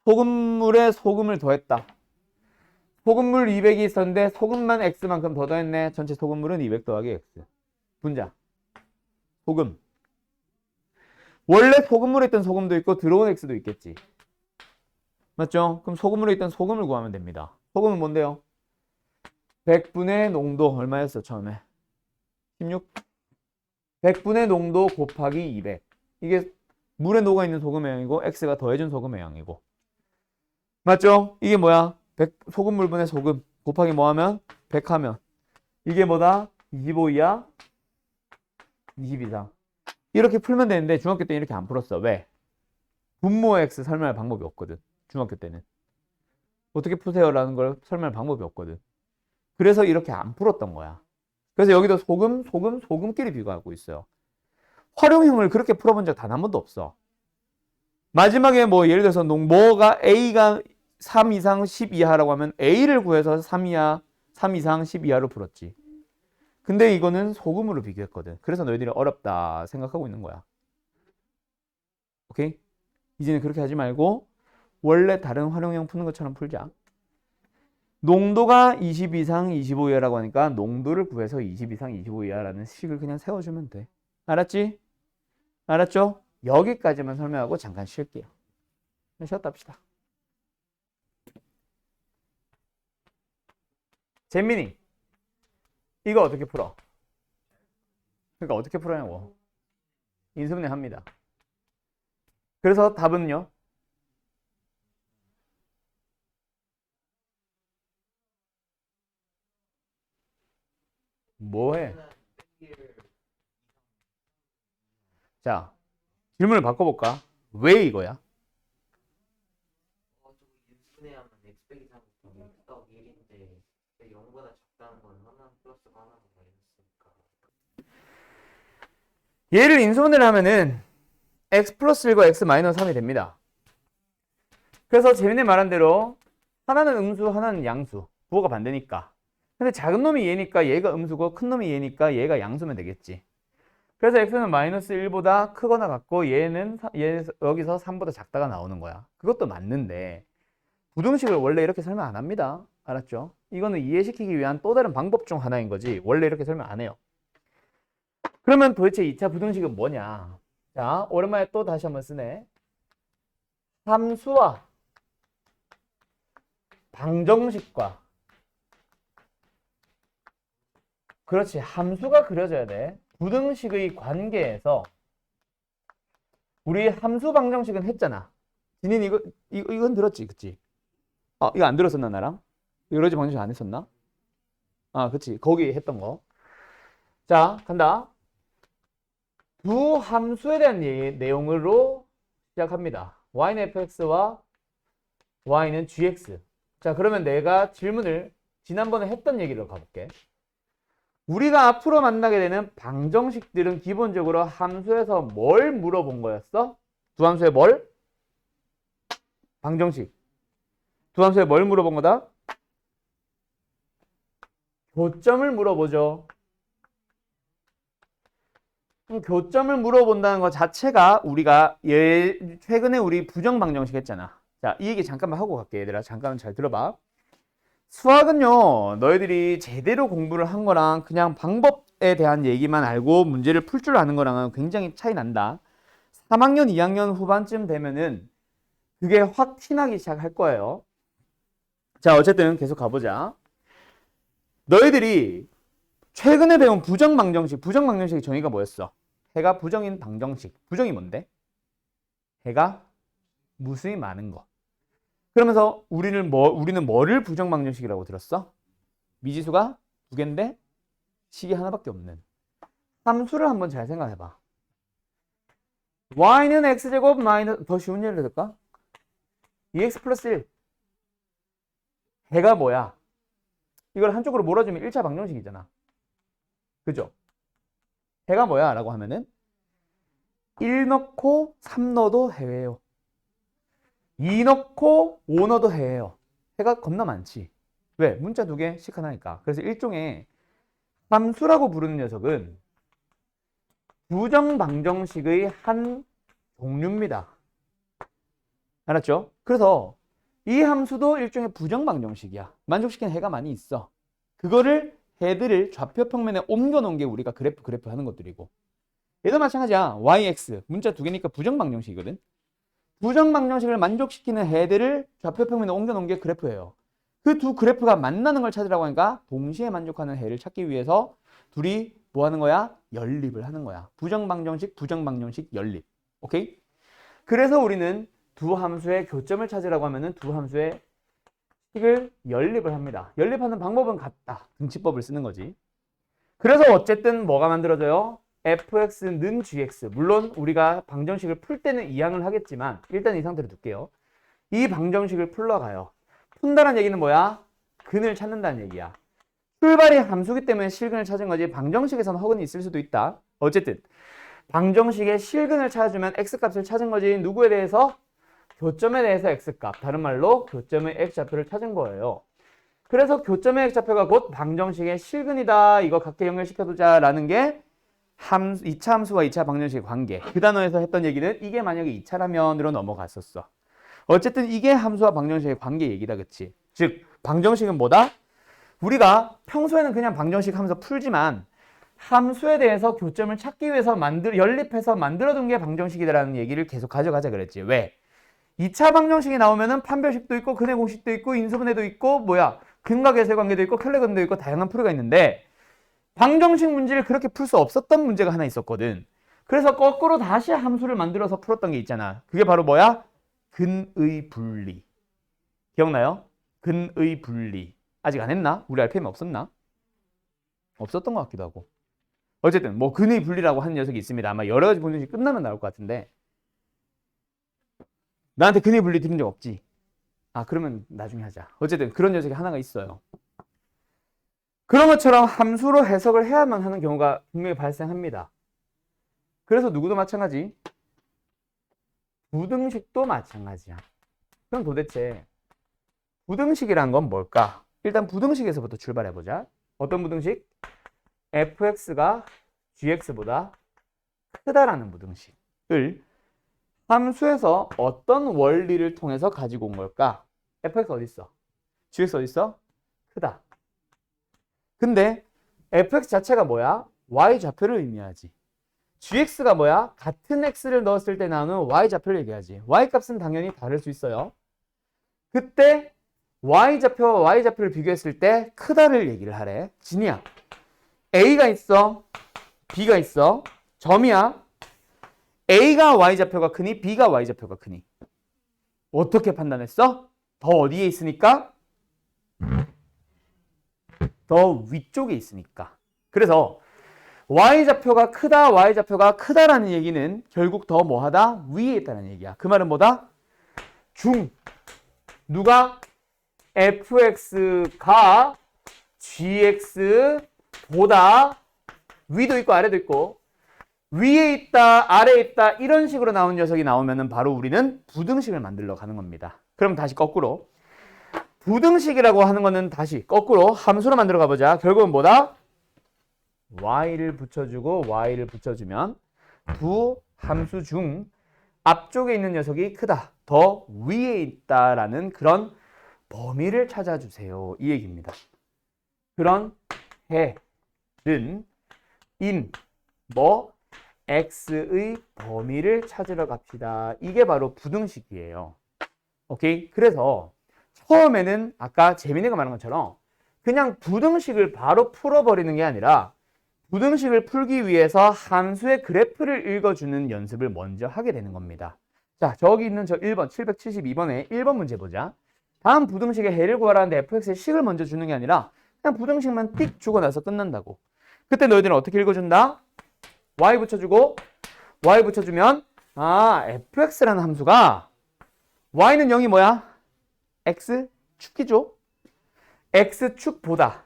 소금물에 소금을 더했다. 소금물 200이 있었는데 소금만 X만큼 더 더했네. 전체 소금물은 200 더하기 X. 분자. 소금. 원래 소금물에 있던 소금도 있고 들어온 X도 있겠지. 맞죠? 그럼 소금물에 있던 소금을 구하면 됩니다. 소금은 뭔데요? 100분의 농도 얼마였어 처음에? 16? 100분의 농도 곱하기 200. 이게 물에 녹아있는 소금의 양이고 X가 더해준 소금의 양이고. 맞죠? 이게 뭐야? 100, 소금물분의 소금 곱하기 뭐 하면? 100 하면 이게 뭐다? 25 이하? 20 이상. 이렇게 풀면 되는데 중학교 때 이렇게 안 풀었어. 왜? 분모 X 설명할 방법이 없거든. 중학교 때는. 어떻게 푸세요? 라는 걸 설명할 방법이 없거든. 그래서 이렇게 안 풀었던 거야. 그래서 여기도 소금끼리 비교하고 있어요. 활용형을 그렇게 풀어본 적 단 한 번도 없어. 마지막에 뭐 예를 들어서 뭐가 A가 3 이상 10 이하라고 하면 A를 구해서 3 이하, 3 이상 10 이하로 풀었지. 근데 이거는 소금으로 비교했거든. 그래서 너희들이 어렵다 생각하고 있는 거야. 오케이? 이제는 그렇게 하지 말고 원래 다른 활용형 푸는 것처럼 풀자. 농도가 20 이상 25 이하라고 하니까 농도를 구해서 20 이상 25 이하라는 식을 그냥 세워주면 돼. 알았지? 알았죠? 여기까지만 설명하고 잠깐 쉴게요. 쉬었다 합시다. 재민이, 이거 어떻게 풀어? 그러니까 어떻게 풀어냐고. 인수분해 합니다. 그래서 답은요? 뭐해? 자, 질문을 바꿔볼까? 왜 이거야? 저거 인수분해하면 x 빼기 3부터 6 더하기 1인데 0보다 작다는 건 하나 플러스가 하나가 마이너스니까. 얘를 인수분해를 하면은 x 플러스 1과 x 마이너스 3이 됩니다. 그래서 재민이 말한 대로 하나는 음수, 하나는 양수. 부호가 반대니까. 근데 작은 놈이 얘니까 얘가 음수고 큰 놈이 얘니까 얘가 양수면 되겠지. 그래서 x는 마이너스 1보다 크거나 같고 얘는 여기서 3보다 작다가 나오는 거야. 그것도 맞는데 부등식을 원래 이렇게 설명 안 합니다. 알았죠? 이거는 이해시키기 위한 또 다른 방법 중 하나인 거지 원래 이렇게 설명 안 해요. 그러면 도대체 2차 부등식은 뭐냐? 자, 오랜만에 또 다시 한번 쓰네. 함수와 방정식과, 그렇지, 함수가 그려져야 돼. 부등식의 관계에서 우리 함수 방정식은 했잖아. 진인 이건 들었지, 그치? 이거 안 들었었나 나랑? 여러 지 방정식 안 했었나? 그치, 거기 했던 거. 자, 간다. 두 함수에 대한 내용으로 시작합니다. y는 fx와 y는 gx. 자, 그러면 내가 질문을 지난번에 했던 얘기로 가볼게. 우리가 앞으로 만나게 되는 방정식들은 기본적으로 함수에서 뭘 물어본 거였어? 두 함수에 뭘? 방정식. 두 함수에 뭘 물어본 거다? 교점을 물어보죠. 그럼 교점을 물어본다는 것 자체가 우리가 최근에 우리 부정방정식 했잖아. 자, 이 얘기 잠깐만 하고 갈게, 얘들아. 잠깐만 잘 들어봐. 수학은요, 너희들이 제대로 공부를 한 거랑 그냥 방법에 대한 얘기만 알고 문제를 풀 줄 아는 거랑은 굉장히 차이 난다. 3학년, 2학년 후반쯤 되면은 그게 확 티나기 시작할 거예요. 자, 어쨌든 계속 가보자. 너희들이 최근에 배운 부정방정식의 정의가 뭐였어? 해가 부정인 방정식. 부정이 뭔데? 해가 무수히 많은 거. 그러면서 우리는 뭐를 부정방정식이라고 들었어? 미지수가 두 개인데 식이 하나밖에 없는 함수를 한번 잘 생각해봐. y는 x제곱 마이너스, 더 쉬운 예를 들까? 2x 플러스 1. 해가 뭐야? 이걸 한쪽으로 몰아주면 1차 방정식이잖아. 그죠? 해가 뭐야? 라고 하면은 1 넣고 3 넣어도 해예요. 2 넣고 5 넣어도 해예요. 해가 겁나 많지. 왜? 문자 2개씩 하나니까. 그래서 일종의 함수라고 부르는 녀석은 부정방정식의 한 종류입니다. 알았죠? 그래서 이 함수도 일종의 부정방정식이야. 만족시키는 해가 많이 있어. 그거를 해들을 좌표 평면에 옮겨 놓은 게 우리가 그래프 하는 것들이고, 얘도 마찬가지야. yx 문자 2개니까 부정방정식이거든. 부정방정식을 만족시키는 해들을 좌표 평면에 옮겨 놓은 게 그래프예요. 그 두 그래프가 만나는 걸 찾으라고 하니까 동시에 만족하는 해를 찾기 위해서 둘이 뭐 하는 거야? 연립을 하는 거야. 부정방정식, 부정방정식, 연립. 오케이? 그래서 우리는 두 함수의 교점을 찾으라고 하면은 두 함수의 식을 연립을 합니다. 연립하는 방법은 같다. 등치법을 쓰는 거지. 그래서 어쨌든 뭐가 만들어져요? fx는 gx. 물론 우리가 방정식을 풀 때는 이항을 하겠지만 일단 이 상태로 둘게요. 이 방정식을 풀러가요. 푼다는 얘기는 뭐야? 근을 찾는다는 얘기야. 출발이 함수기 때문에 실근을 찾은 거지 방정식에서는 허근이 있을 수도 있다. 어쨌든 방정식의 실근을 찾아주면 x값을 찾은 거지. 누구에 대해서? 교점에 대해서 x값. 다른 말로 교점의 x좌표를 찾은 거예요. 그래서 교점의 x좌표가 곧 방정식의 실근이다. 이거 각계 연결시켜두자 라는 게 2차 함수와 2차 방정식의 관계. 그 단어에서 했던 얘기는 이게 만약에 2차라면으로 넘어갔었어. 어쨌든 이게 함수와 방정식의 관계 얘기다. 그치? 즉 방정식은 뭐다? 우리가 평소에는 그냥 방정식 하면서 풀지만 함수에 대해서 교점을 찾기 위해서 연립해서 만들어둔 게 방정식이다라는 얘기를 계속 가져가자 그랬지. 왜? 2차 방정식이 나오면은 판별식도 있고 근의 공식도 있고 인수분해도 있고 근과 계수의 관계도 있고 켈레건도 있고 다양한 풀이가 있는데 방정식 문제를 그렇게 풀 수 없었던 문제가 하나 있었거든. 그래서 거꾸로 다시 함수를 만들어서 풀었던 게 있잖아. 그게 바로 뭐야? 근의 분리. 기억나요? 근의 분리. 아직 안 했나? 우리 RPM 없었나? 없었던 것 같기도 하고. 어쨌든 뭐 근의 분리라고 하는 녀석이 있습니다. 아마 여러 가지 방정식 끝나면 나올 것 같은데 나한테 근의 분리 들은 적 없지? 아 그러면 나중에 하자. 어쨌든 그런 녀석이 하나가 있어요. 그런 것처럼 함수로 해석을 해야만 하는 경우가 분명히 발생합니다. 그래서 누구도 마찬가지, 부등식도 마찬가지야. 그럼 도대체 부등식이란 건 뭘까? 일단 부등식에서부터 출발해보자. 어떤 부등식? fx가 gx보다 크다라는 부등식을 함수에서 어떤 원리를 통해서 가지고 온 걸까? fx 어디 있어? gx 어디 있어? 크다. 근데 fx 자체가 뭐야? y좌표를 의미하지. gx가 뭐야? 같은 x를 넣었을 때 나오는 y좌표를 얘기하지. y값은 당연히 다를 수 있어요. 그때 y좌표와 y좌표를 비교했을 때 크다를 얘기를 하래. 진이야. a가 있어. b가 있어. 점이야. a가 y좌표가 크니 b가 y좌표가 크니. 어떻게 판단했어? 더 어디에 있으니까? 더 위쪽에 있으니까. 그래서 y좌표가 크다, y좌표가 크다라는 얘기는 결국 더 뭐하다? 위에 있다는 얘기야. 그 말은 뭐다? 누가? fx가 gx보다 위도 있고 아래도 있고 위에 있다, 아래에 있다 이런 식으로 나온 녀석이 나오면은 바로 우리는 부등식을 만들러 가는 겁니다. 그럼 다시 거꾸로 부등식이라고 하는 거는 다시 거꾸로 함수로 만들어 가보자. 결국은 뭐다? y를 붙여주고 y를 붙여주면 두 함수 중 앞쪽에 있는 녀석이 크다, 더 위에 있다라는 그런 범위를 찾아주세요. 이 얘기입니다. 그런 해는 x의 범위를 찾으러 갑시다. 이게 바로 부등식이에요. 오케이? 그래서 처음에는 아까 재민이가 말한 것처럼 그냥 부등식을 바로 풀어버리는 게 아니라 부등식을 풀기 위해서 함수의 그래프를 읽어주는 연습을 먼저 하게 되는 겁니다. 자, 저기 있는 저 1번, 772번에 1번 문제 보자. 다음 부등식의 해를 구하라는데 fx의 식을 먼저 주는 게 아니라 그냥 부등식만 띡 주고 나서 끝난다고. 그때 너희들은 어떻게 읽어준다? y 붙여주고 y 붙여주면 fx라는 함수가 y는 0이 뭐야? x축이죠. x축보다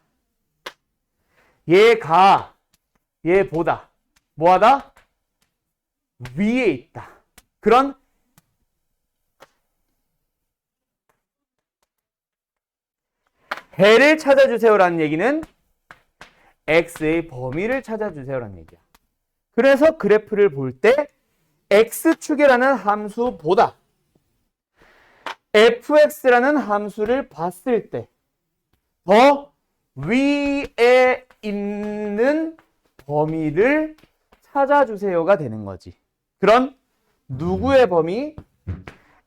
얘보다 뭐하다? 위에 있다. 그런 해를 찾아주세요라는 얘기는 x의 범위를 찾아주세요라는 얘기야. 그래서 그래프를 볼 때 x축이라는 함수보다 fx라는 함수를 봤을 때 더 위에 있는 범위를 찾아주세요가 되는 거지. 그런 누구의 범위?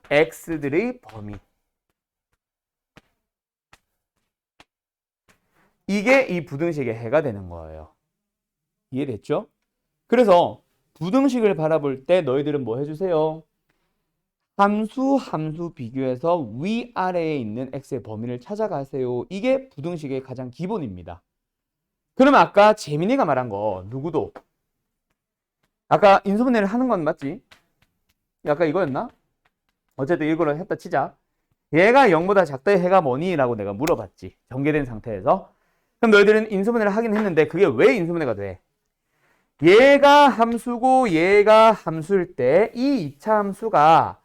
x들의 범위. 이게 이 부등식의 해가 되는 거예요. 이해됐죠? 그래서 부등식을 바라볼 때 너희들은 뭐 해주세요? 함수 비교해서 위아래에 있는 x의 범위를 찾아가세요. 이게 부등식의 가장 기본입니다. 그러면 아까 재민이가 말한 거 누구도 아까 인수분해를 하는 건 맞지? 아까 이거였나? 어쨌든 이거를 했다 치자. 얘가 0보다 작다의 해가 뭐니? 라고 내가 물어봤지. 전개된 상태에서. 그럼 너희들은 인수분해를 하긴 했는데 그게 왜 인수분해가 돼? 얘가 함수고 얘가 함수일 때 이 2차 함수가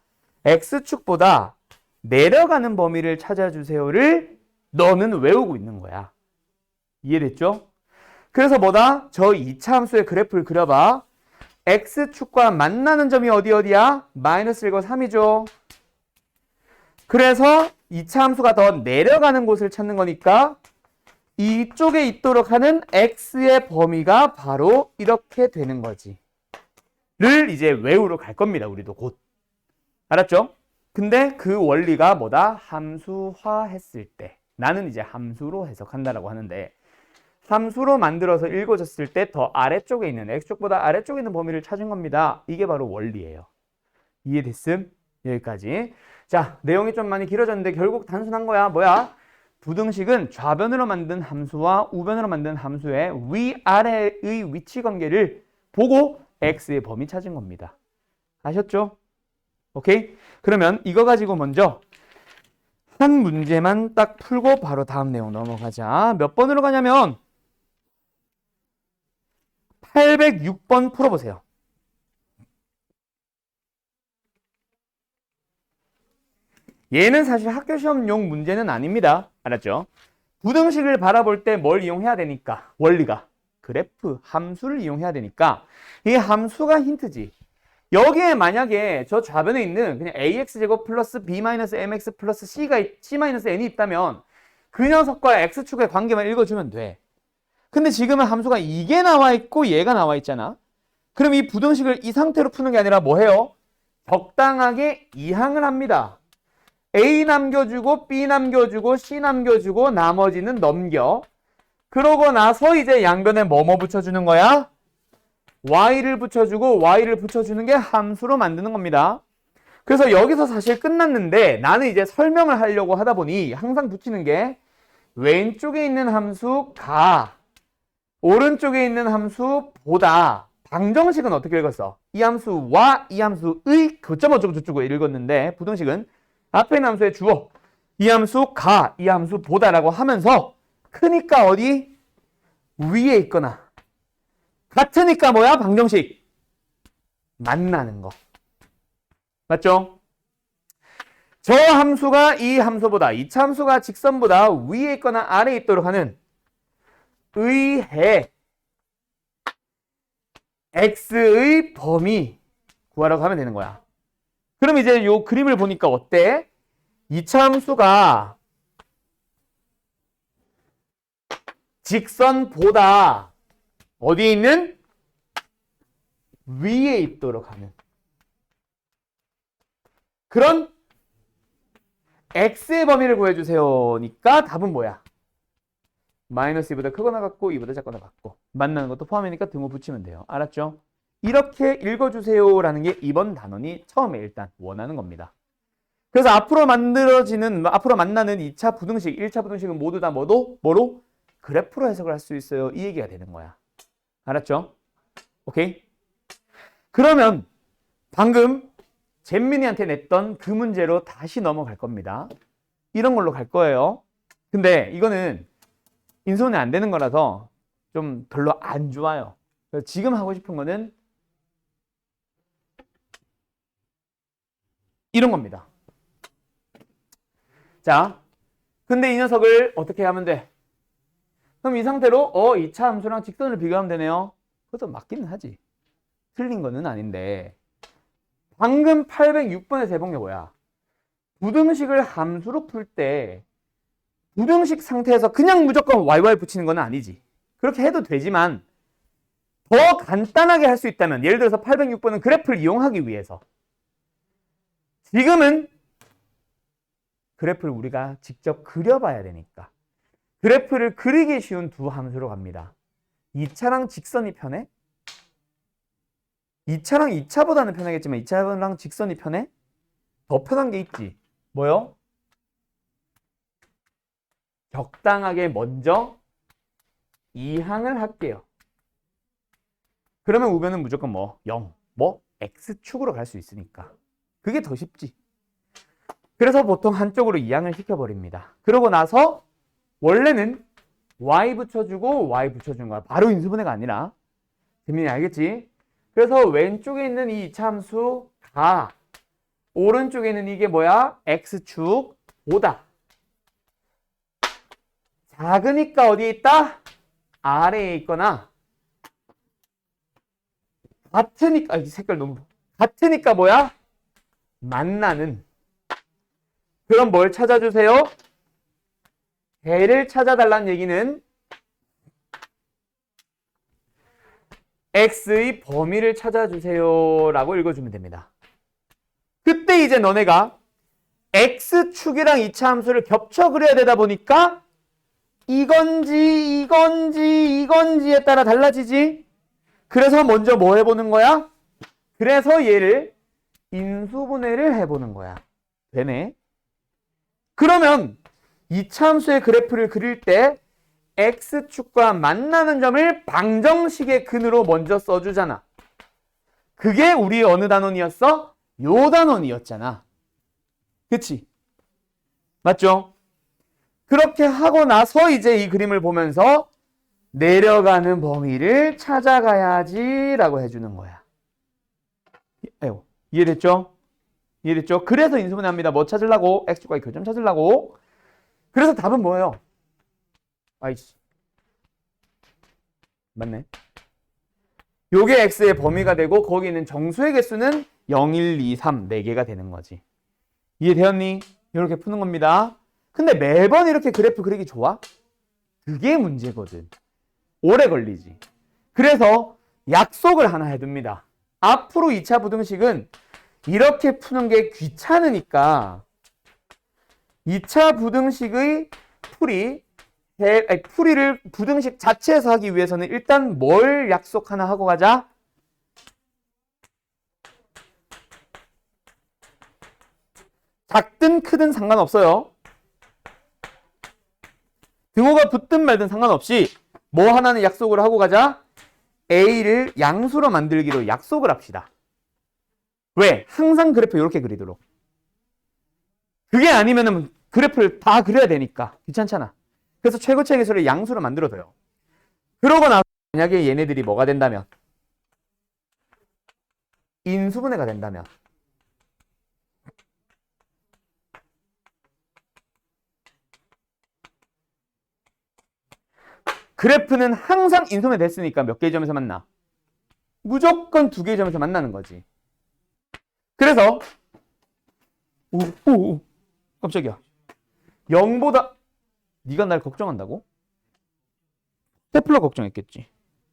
x축보다 내려가는 범위를 찾아주세요를 너는 외우고 있는 거야. 이해됐죠? 그래서 뭐다? 저 2차 함수의 그래프를 그려봐. x축과 만나는 점이 어디야? 마이너스 1과 3이죠. 그래서 2차 함수가 더 내려가는 곳을 찾는 거니까 이쪽에 있도록 하는 x의 범위가 바로 이렇게 되는 거지. 를 이제 외우러 갈 겁니다. 우리도 곧. 알았죠? 근데 그 원리가 뭐다? 함수화 했을 때. 나는 이제 함수로 해석한다라고 하는데 함수로 만들어서 읽어졌을 때 더 아래쪽에 있는 x축보다 아래쪽에 있는 범위를 찾은 겁니다. 이게 바로 원리예요. 이해됐음? 여기까지. 자, 내용이 좀 많이 길어졌는데 결국 단순한 거야. 뭐야? 부등식은 좌변으로 만든 함수와 우변으로 만든 함수의 위아래의 위치 관계를 보고 x의 범위 찾은 겁니다. 아셨죠? 오케이? 그러면 이거 가지고 먼저 한 문제만 딱 풀고 바로 다음 내용 넘어가자. 몇 번으로 가냐면 806번 풀어보세요. 얘는 사실 학교 시험용 문제는 아닙니다. 알았죠? 부등식을 바라볼 때 뭘 이용해야 되니까 원리가 그래프, 함수를 이용해야 되니까 이 함수가 힌트지. 여기에 만약에 저 좌변에 있는 그냥 ax제곱 플러스 b-mx 플러스 c-n이 있다면 그 녀석과 x축의 관계만 읽어주면 돼. 근데 지금은 함수가 이게 나와 있고 얘가 나와 있잖아. 그럼 이 부등식을 이 상태로 푸는 게 아니라 뭐 해요? 적당하게 이항을 합니다. A 남겨주고 B 남겨주고 C 남겨주고 나머지는 넘겨. 그러고 나서 이제 양변에 뭐뭐 붙여주는 거야? y를 붙여주고 y를 붙여주는 게 함수로 만드는 겁니다. 그래서 여기서 사실 끝났는데 나는 이제 설명을 하려고 하다 보니 항상 붙이는 게 왼쪽에 있는 함수가 오른쪽에 있는 함수보다 방정식은 어떻게 읽었어? 이 함수와 이 함수의 교점 어쩌고저쩌고 읽었는데 부등식은 앞에 있는 함수의 주어 이 함수가 이 함수보다라고 하면서 크니까 어디? 위에 있거나 같으니까 뭐야? 방정식. 만나는 거. 맞죠? 저 함수가 이 함수보다, 2차 함수가 직선보다 위에 있거나 아래에 있도록 하는 의해 x의 범위 구하라고 하면 되는 거야. 그럼 이제 요 그림을 보니까 어때? 2차 함수가 직선보다 어디에 있는? 위에 있도록 하는 그런 x의 범위를 구해주세요니까 답은 뭐야? 마이너스 2보다 크거나 같고 2보다 작거나 같고 만나는 것도 포함이니까 등호 붙이면 돼요. 알았죠? 이렇게 읽어주세요라는 게 이번 단원이 처음에 일단 원하는 겁니다. 그래서 앞으로 만나는 2차 부등식, 1차 부등식은 모두 다 뭐로? 그래프로 해석을 할 수 있어요. 이 얘기가 되는 거야. 알았죠? 오케이? 그러면 방금 잼민이한테 냈던 그 문제로 다시 넘어갈 겁니다. 이런 걸로 갈 거예요. 근데 이거는 인수분해 안 되는 거라서 좀 별로 안 좋아요. 그래서 지금 하고 싶은 거는 이런 겁니다. 자, 근데 이 녀석을 어떻게 하면 돼? 그럼 이 상태로 2차 함수랑 직선을 비교하면 되네요. 그것도 맞기는 하지. 틀린 거는 아닌데 방금 806번의 대목이 뭐야? 부등식을 함수로 풀 때 부등식 상태에서 그냥 무조건 yy 붙이는 건 아니지. 그렇게 해도 되지만 더 간단하게 할 수 있다면, 예를 들어서 806번은 그래프를 이용하기 위해서, 지금은 그래프를 우리가 직접 그려봐야 되니까 그래프를 그리기 쉬운 두 함수로 갑니다. 2차랑 직선이 편해? 2차랑 2차보다는 편하겠지만 2차랑 직선이 편해? 더 편한 게 있지. 뭐요? 적당하게 먼저 이항을 할게요. 그러면 우변은 무조건 뭐? 0. 뭐? x축으로 갈 수 있으니까. 그게 더 쉽지. 그래서 보통 한쪽으로 이항을 시켜버립니다. 그러고 나서 원래는 y 붙여주고 y 붙여준 거야. 바로 인수분해가 아니라. 재민이 알겠지? 그래서 왼쪽에 있는 이 2차 함수가 오른쪽에 있는 이게 뭐야? x축 5다. 작으니까 어디에 있다? 아래에 있거나 같으니까, 이 색깔 너무 같으니까 뭐야? 만나는. 그럼 뭘 찾아주세요? 배를 찾아달라는 얘기는 x의 범위를 찾아주세요 라고 읽어주면 됩니다. 그때 이제 너네가 x축이랑 2차 함수를 겹쳐 그려야 되다 보니까 이건지에 따라 달라지지. 그래서 먼저 뭐 해보는 거야? 그래서 얘를 인수분해를 해보는 거야. 되네. 그러면 2차 함수의 그래프를 그릴 때 x축과 만나는 점을 방정식의 근으로 먼저 써주잖아. 그게 우리 어느 단원이었어? 요 단원이었잖아. 그치? 맞죠? 그렇게 하고 나서 이제 이 그림을 보면서 내려가는 범위를 찾아가야지 라고 해주는 거야. 아이고, 이해됐죠? 이해됐죠? 그래서 인수분해합니다. 뭐 찾으려고? x축과 교점 찾으려고. 그래서 답은 뭐예요? 아이씨, 맞네. 요게 x의 범위가 되고 거기 있는 정수의 개수는 0, 1, 2, 3 4개가 되는 거지. 이해되었니? 이렇게 푸는 겁니다. 근데 매번 이렇게 그래프 그리기 좋아? 그게 문제거든. 오래 걸리지. 그래서 약속을 하나 해둡니다. 앞으로 2차 부등식은 이렇게 푸는 게 귀찮으니까 2차 부등식의 풀이를 부등식 자체에서 하기 위해서는 일단 뭘 약속 하나 하고 가자? 작든 크든 상관없어요. 등호가 붙든 말든 상관없이 뭐 하나는 약속을 하고 가자? A를 양수로 만들기로 약속을 합시다. 왜? 항상 그래프 이렇게 그리도록. 그게 아니면은 그래프를 다 그려야 되니까 귀찮잖아. 그래서 최고치의 개수를 양수로 만들어둬요. 그러고 나서 만약에 얘네들이 뭐가 된다면, 인수분해가 된다면, 그래프는 항상 인수분해 됐으니까 몇 개의 점에서 만나? 무조건 2개의 점에서 만나는 거지. 그래서 깜짝이야. 0보다 네가 날 걱정한다고? 테플러 걱정했겠지.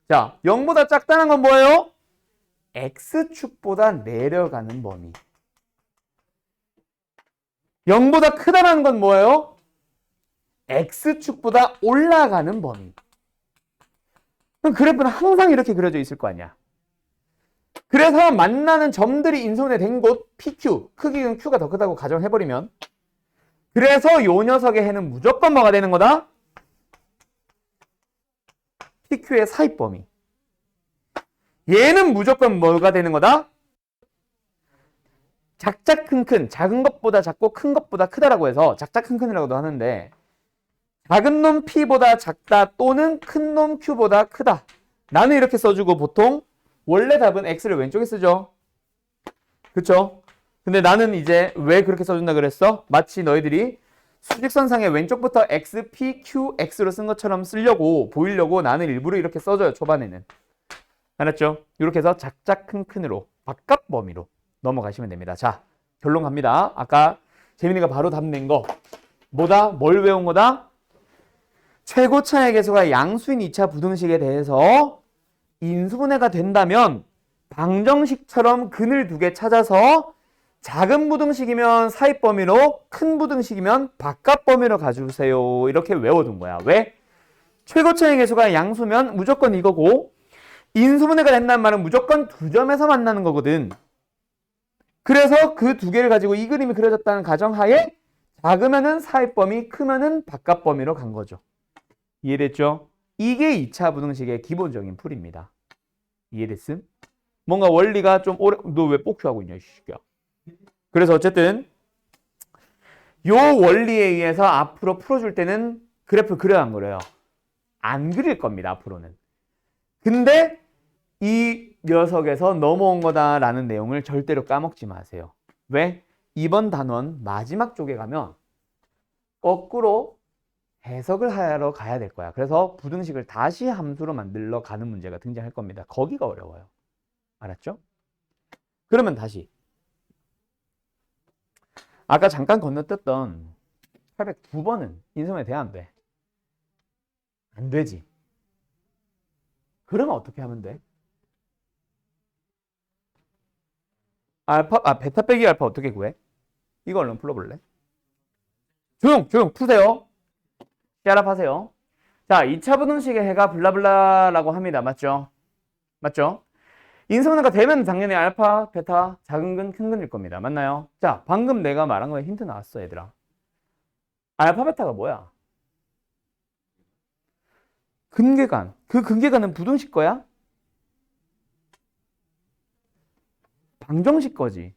자, 0보다 작다는 건 뭐예요? x축보다 내려가는 범위. 0보다 크다는 건 뭐예요? x축보다 올라가는 범위. 그럼 그래프는 항상 이렇게 그려져 있을 거 아니야. 그래서 만나는 점들이 인수분해 된 곳 PQ, 크기는 Q가 더 크다고 가정해버리면, 그래서 요 녀석의 해는 무조건 뭐가 되는 거다? PQ의 사입 범위. 얘는 무조건 뭐가 되는 거다? 작작 큰큰, 작은 것보다 작고 큰 것보다 크다라고 해서 작작 큰큰이라고도 하는데, 작은 놈 P보다 작다 또는 큰 놈 Q보다 크다. 나는 이렇게 써주고 보통 원래 답은 X를 왼쪽에 쓰죠. 그쵸? 근데 나는 이제 왜 그렇게 써준다 그랬어? 마치 너희들이 수직선상의 왼쪽부터 x, p, q, x로 쓴 것처럼 쓰려고 보이려고 나는 일부러 이렇게 써줘요. 초반에는. 알았죠? 이렇게 해서 작작 큰 큰으로 바깥 범위로 넘어가시면 됩니다. 자, 결론 갑니다. 아까 재민이가 바로 답 낸 거 뭐다? 뭘 외운 거다? 최고차의 계수가 양수인 2차 부등식에 대해서 인수분해가 된다면 방정식처럼 근을 두 개 찾아서 작은 부등식이면 사입 범위로, 큰 부등식이면 바깥 범위로 가주세요. 이렇게 외워둔 거야. 왜? 최고차의 계수가 양수면 무조건 이거고 인수분해가 된다는 말은 무조건 두 점에서 만나는 거거든. 그래서 그 두 개를 가지고 이 그림이 그려졌다는 가정하에 작으면은 사입 범위, 크면은 바깥 범위로 간 거죠. 이해됐죠? 이게 2차 부등식의 기본적인 풀입니다. 이해됐음? 뭔가 원리가 좀 오래, 너 왜 뽀큐하고 있냐, 이 새끼야. 그래서 어쨌든 요 원리에 의해서 앞으로 풀어줄 때는 그래프 그려야 안 그려요. 안 그릴 겁니다, 앞으로는. 근데 이 녀석에서 넘어온 거다라는 내용을 절대로 까먹지 마세요. 왜? 이번 단원 마지막 쪽에 가면 거꾸로 해석을 하러 가야 될 거야. 그래서 부등식을 다시 함수로 만들러 가는 문제가 등장할 겁니다. 거기가 어려워요. 알았죠? 그러면 다시 아까 잠깐 건너뛰었던 809번은 인수분해 돼야 안 돼? 안 되지. 그러면 어떻게 하면 돼? 베타 빼기 알파 어떻게 구해? 이거 얼른 풀어볼래? 조용 푸세요. 시아랍하세요. 자, 2차 부등식의 해가 블라블라라고 합니다. 맞죠? 맞죠? 인수분해가 되면 당연히 알파, 베타, 작은 근, 큰 근일 겁니다. 맞나요? 자, 방금 내가 말한 거에 힌트 나왔어, 얘들아. 알파, 베타가 뭐야? 근계간. 그 근계간은 부등식 거야? 방정식 거지.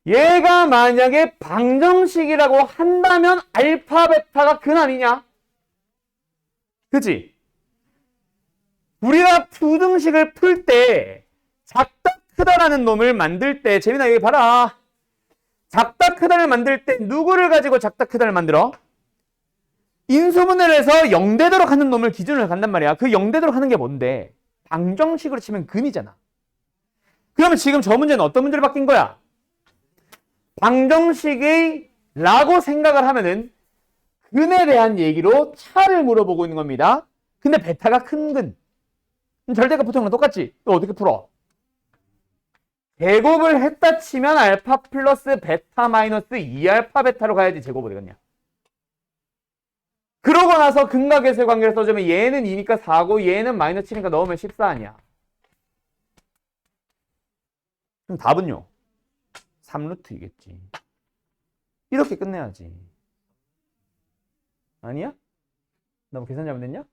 얘가 만약에 방정식이라고 한다면 알파, 베타가 근 아니냐? 그치? 우리가 부등식을 풀 때 작다 크다라는 놈을 만들 때 재민아 여기 봐라. 작다 크다를 만들 때 누구를 가지고 작다 크다를 만들어? 인수분해를 해서 0대도록 하는 놈을 기준으로 간단 말이야. 그 0대도록 하는 게 뭔데? 방정식으로 치면 근이잖아. 그러면 지금 저 문제는 어떤 문제로 바뀐 거야? 방정식의 라고 생각을 하면은 근에 대한 얘기로 차를 물어보고 있는 겁니다. 근데 베타가 큰 근. 절대값 붙은 거랑 똑같지? 또 어떻게 풀어? 제곱을 했다 치면 알파 플러스 베타 마이너스 2알파 베타로 가야지 제곱이 되겠냐. 그러고 나서 근각계수의 관계를 써주면 얘는 2니까 4고 얘는 마이너스 7이니까 넣으면 14 아니야. 그럼 답은요? 3루트이겠지. 이렇게 끝내야지. 아니야? 나 뭐 계산 잘못했냐?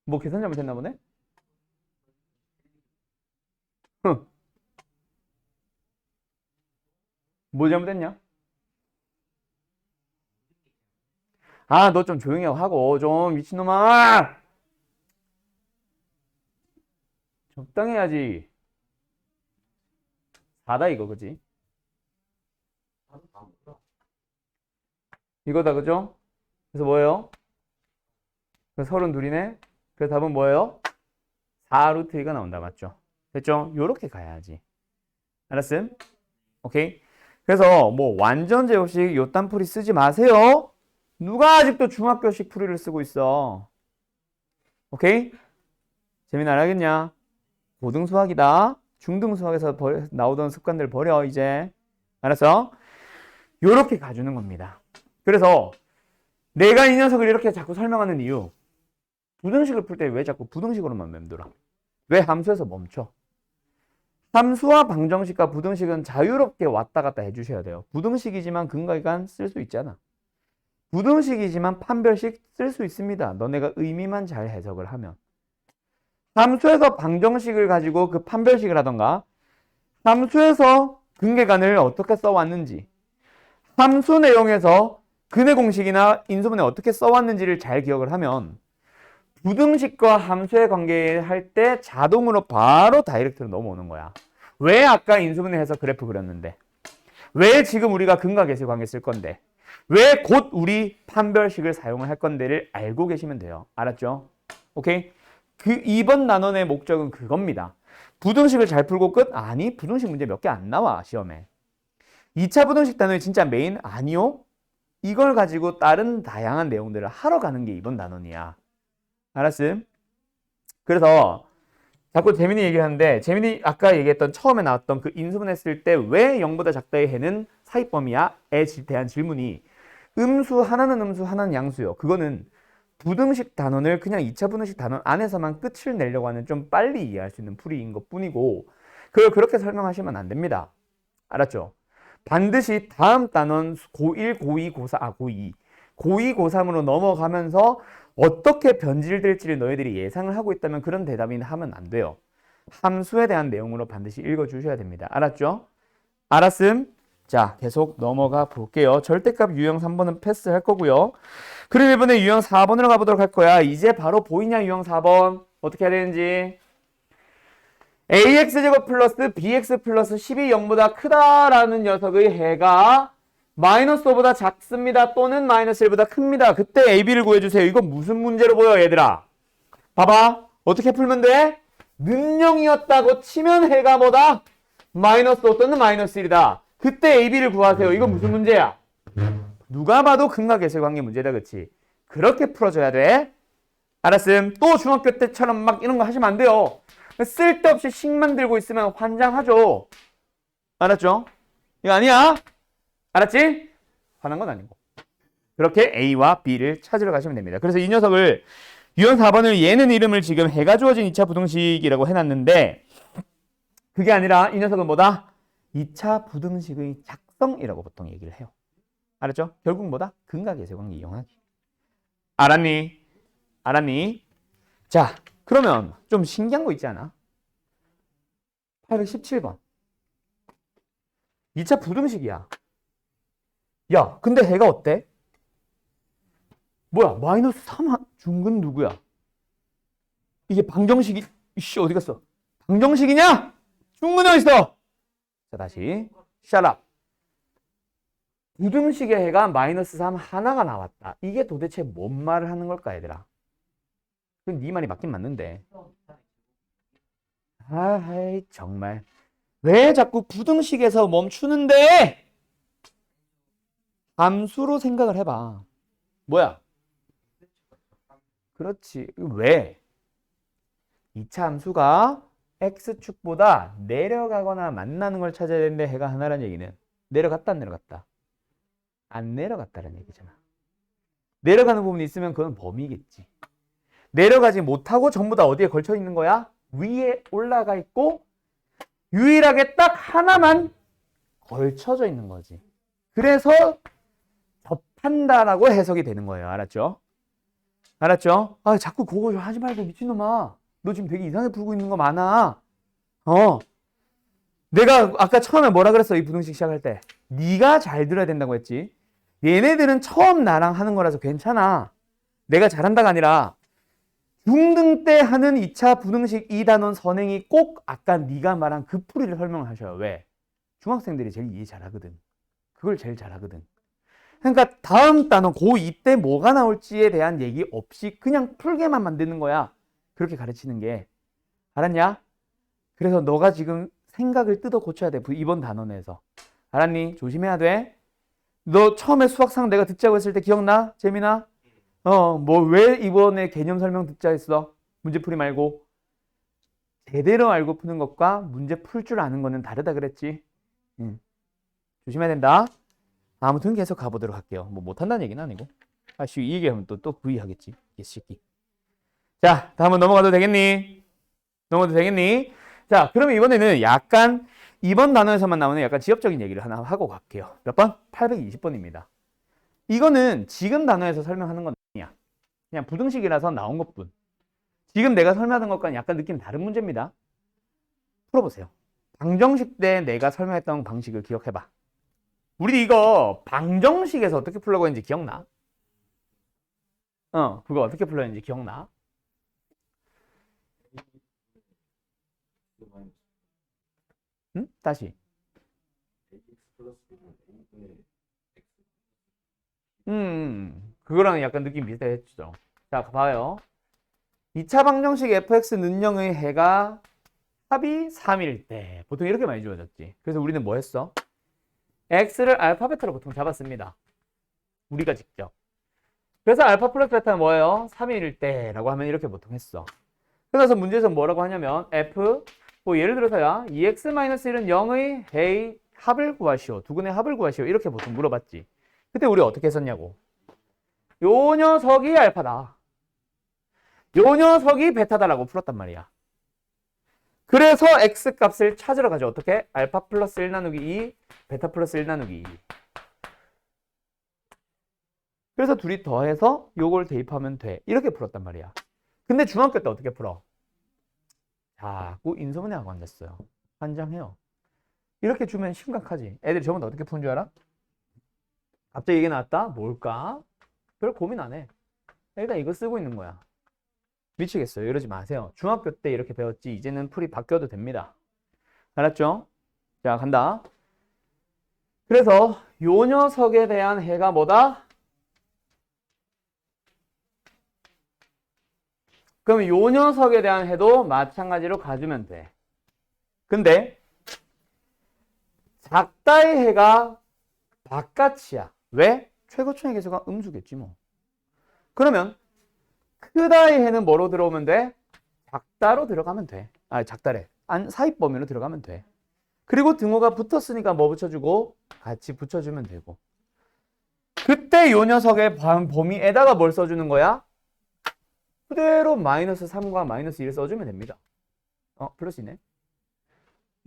뭐 계산 잘못했나 보네? 뭐 잘못했냐? 아, 너 좀 조용히 하고 좀 미친놈아! 적당히 해야지. 4다 이거 그지? 이거다 그죠? 그래서 뭐예요? 32이네. 그래서 답은 뭐예요? 4루트 2가 나온다 맞죠? 됐죠? 요렇게 가야지. 알았음? 오케이? 그래서 뭐 완전 제곱식 요딴 풀이 쓰지 마세요. 누가 아직도 중학교식 풀이를 쓰고 있어. 오케이? 재미나 알겠냐? 고등 수학이다. 중등 수학에서 나오던 습관들 버려 이제. 알았어? 요렇게 가주는 겁니다. 그래서 내가 이 녀석을 이렇게 자꾸 설명하는 이유. 부등식을 풀 때 왜 자꾸 부등식으로만 맴돌아? 왜 함수에서 멈춰? 함수와 방정식과 부등식은 자유롭게 왔다 갔다 해주셔야 돼요. 부등식이지만 근각계관 쓸 수 있잖아. 부등식이지만 판별식 쓸 수 있습니다. 너네가 의미만 잘 해석을 하면. 함수에서 방정식을 가지고 그 판별식을 하던가 함수에서 근계간을 어떻게 써왔는지 함수 내용에서 근의 공식이나 인수분해 어떻게 써왔는지를 잘 기억을 하면 부등식과 함수의 관계할 때 자동으로 바로 다이렉트로 넘어오는 거야. 왜 아까 인수분해해서 그래프 그렸는데? 왜 지금 우리가 근과 계수 관계 쓸 건데? 왜 곧 우리 판별식을 사용을 할 건데를 알고 계시면 돼요. 알았죠? 오케이? 그 이번 단원의 목적은 그겁니다. 부등식을 잘 풀고 끝? 아니, 부등식 문제 몇 개 안 나와, 시험에. 2차 부등식 단원이 진짜 메인? 아니요. 이걸 가지고 다른 다양한 내용들을 하러 가는 게 이번 단원이야. 알았음? 그래서 자꾸 재민이 얘기를 하는데, 재민이 아까 얘기했던 처음에 나왔던 그 인수분했을 때 왜 0보다 작다의 해는 사이범위야? 에 대한 질문이 음수 하나는 음수 하나는 양수요. 그거는 부등식 단원을 그냥 2차 부등식 단원 안에서만 끝을 내려고 하는 좀 빨리 이해할 수 있는 풀이인 것 뿐이고, 그걸 그렇게 설명하시면 안 됩니다. 알았죠? 반드시 다음 단원 고1, 고2, 고3, 고2, 고2, 고3으로 넘어가면서 어떻게 변질될지를 너희들이 예상을 하고 있다면 그런 대답이나 하면 안 돼요. 함수에 대한 내용으로 반드시 읽어주셔야 됩니다. 알았죠? 알았음? 자, 계속 넘어가 볼게요. 절대값 유형 3번은 패스할 거고요. 그럼 이번에 유형 4번으로 가보도록 할 거야. 이제 바로 보이냐, 유형 4번? 어떻게 해야 되는지. ax제곱 플러스 bx 플러스 10이 0보다 크다라는 녀석의 해가 마이너스 5보다 작습니다. 또는 마이너스 1보다 큽니다. 그때 ab를 구해주세요. 이거 무슨 문제로 보여, 얘들아? 봐봐. 어떻게 풀면 돼? 는영이었다고 치면 해가 뭐다? 마이너스 5 또는 마이너스 1이다. 그때 ab를 구하세요. 이거 무슨 문제야? 누가 봐도 근과 계수 관계 문제다, 그치? 그렇게 풀어줘야 돼. 알았음? 또 중학교 때처럼 막 이런 거 하시면 안 돼요. 쓸데없이 식만 들고 있으면 환장하죠. 알았죠? 이거 아니야. 알았지? 화난 건 아니고. 그렇게 A와 B를 찾으러 가시면 됩니다. 그래서 이 녀석을 유형 4번을 얘는 이름을 지금 해가 주어진 2차 부등식이라고 해놨는데 그게 아니라 이 녀석은 뭐다? 2차 부등식의 작성이라고 보통 얘기를 해요. 알았죠? 결국 뭐다? 근과 계수 관계 이용하기. 알았니? 알았니? 자, 그러면 좀 신기한 거 있지 않아? 817번. 2차 부등식이야. 야, 근데 해가 어때? 뭐야, 마이너스 3 중근 누구야? 이게 방정식이, 이씨, 어디 갔어? 방정식이냐? 중근이 어딨어? 자, 다시. shut up. 부등식의 해가 마이너스 3 하나가 나왔다. 이게 도대체 뭔 말을 하는 걸까, 얘들아? 그럼 네 말이 맞긴 맞는데. 아이, 정말. 왜 자꾸 부등식에서 멈추는데? 함수로 생각을 해봐. 뭐야? 그렇지. 왜? 2차 함수가 x축보다 내려가거나 만나는 걸 찾아야 되는데 해가 하나라는 얘기는 내려갔다 안 내려갔다? 안 내려갔다는 얘기잖아. 내려가는 부분이 있으면 그건 범위겠지. 내려가지 못하고 전부 다 어디에 걸쳐 있는 거야? 위에 올라가 있고 유일하게 딱 하나만 걸쳐져 있는 거지. 그래서 접한다라고 해석이 되는 거예요. 알았죠? 알았죠? 아, 자꾸 그거 하지 말고 미친놈아. 너 지금 되게 이상하게 풀고 있는 거 많아. 내가 아까 처음에 뭐라 그랬어? 이 부등식 시작할 때. 네가 잘 들어야 된다고 했지. 얘네들은 처음 나랑 하는 거라서 괜찮아. 내가 잘한다가 아니라 중등 때 하는 2차 부등식 2단원 선행이 꼭 아까 네가 말한 그 풀이를 설명하셔요. 왜? 중학생들이 제일 이해 잘하거든. 그걸 제일 잘하거든. 그러니까 다음 단원 고2 때 뭐가 나올지에 대한 얘기 없이 그냥 풀게만 만드는 거야. 그렇게 가르치는 게. 알았냐? 그래서 너가 지금 생각을 뜯어 고쳐야 돼. 이번 단원에서. 알았니? 조심해야 돼. 너 처음에 수학상 내가 듣자고 했을 때 기억나? 재민아? 뭐 왜 이번에 개념 설명 듣자 했어? 문제풀이 말고. 제대로 알고 푸는 것과 문제 풀 줄 아는 거는 다르다 그랬지. 조심해야 된다. 아무튼 계속 가보도록 할게요. 뭐 못한다는 얘기는 아니고. 아씨 이 얘기하면 또 V 하겠지. 이 새끼. 자, 다음은 넘어가도 되겠니? 넘어가도 되겠니? 자, 그러면 이번에는 약간 이번 단어에서만 나오는 약간 지엽적인 얘기를 하나 하고 갈게요. 몇 번? 820번입니다. 이거는 지금 단어에서 설명하는 건 아니야. 그냥 부등식이라서 나온 것뿐. 지금 내가 설명하는 것과는 약간 느낌이 다른 문제입니다. 풀어보세요. 방정식 때 내가 설명했던 방식을 기억해봐. 우리 이거 방정식에서 어떻게 풀려고 했는지 기억나? 그거 어떻게 풀렸는지 기억나? 응? 다시. 그거랑 약간 느낌 비슷했죠. 자, 봐요. 2차 방정식 fx 는영의 해가 합이 3일 때 보통 이렇게 많이 주어졌지. 그래서 우리는 뭐 했어? x를 알파 베타로 보통 잡았습니다. 우리가 직접. 그래서 알파 플러스 베타는 뭐예요? 3일일 때라고 하면 이렇게 보통 했어. 그래서 문제에서 뭐라고 하냐면 f 뭐 예를 들어서야 2x-1은 0의 해의 합을 구하시오. 두근의 합을 구하시오. 이렇게 보통 물어봤지. 그때 우리 어떻게 했었냐고. 요 녀석이 알파다. 요 녀석이 베타다라고 풀었단 말이야. 그래서 x 값을 찾으러 가죠. 어떻게? 알파 플러스 1 나누기 2, 베타 플러스 1 나누기 2. 그래서 둘이 더해서 요걸 대입하면 돼. 이렇게 풀었단 말이야. 근데 중학교 때 어떻게 풀어? 자꾸 인수분해 하고 앉았어요. 환장해요. 이렇게 주면 심각하지. 애들이 저번에 어떻게 푸는 줄 알아? 갑자기 이게 나왔다? 뭘까? 별 고민 안 해. 일단 이거 쓰고 있는 거야. 미치겠어요. 이러지 마세요. 중학교 때 이렇게 배웠지 이제는 풀이 바뀌어도 됩니다. 알았죠? 자, 간다. 그래서 요 녀석에 대한 해가 뭐다? 그럼 요 녀석에 대한 해도 마찬가지로 가주면 돼. 근데 작다의 해가 바깥이야. 왜? 최고총의 개수가 음수겠지 뭐. 그러면 크다의 해는 뭐로 들어오면 돼? 작다로 들어가면 돼. 아, 작다래. 사입 범위로 들어가면 돼. 그리고 등호가 붙었으니까 뭐 붙여주고? 같이 붙여주면 되고. 그때 요 녀석의 범위에다가 뭘 써주는 거야? 그대로 마이너스 3과 마이너스 1을 써주면 됩니다. 플러스이네.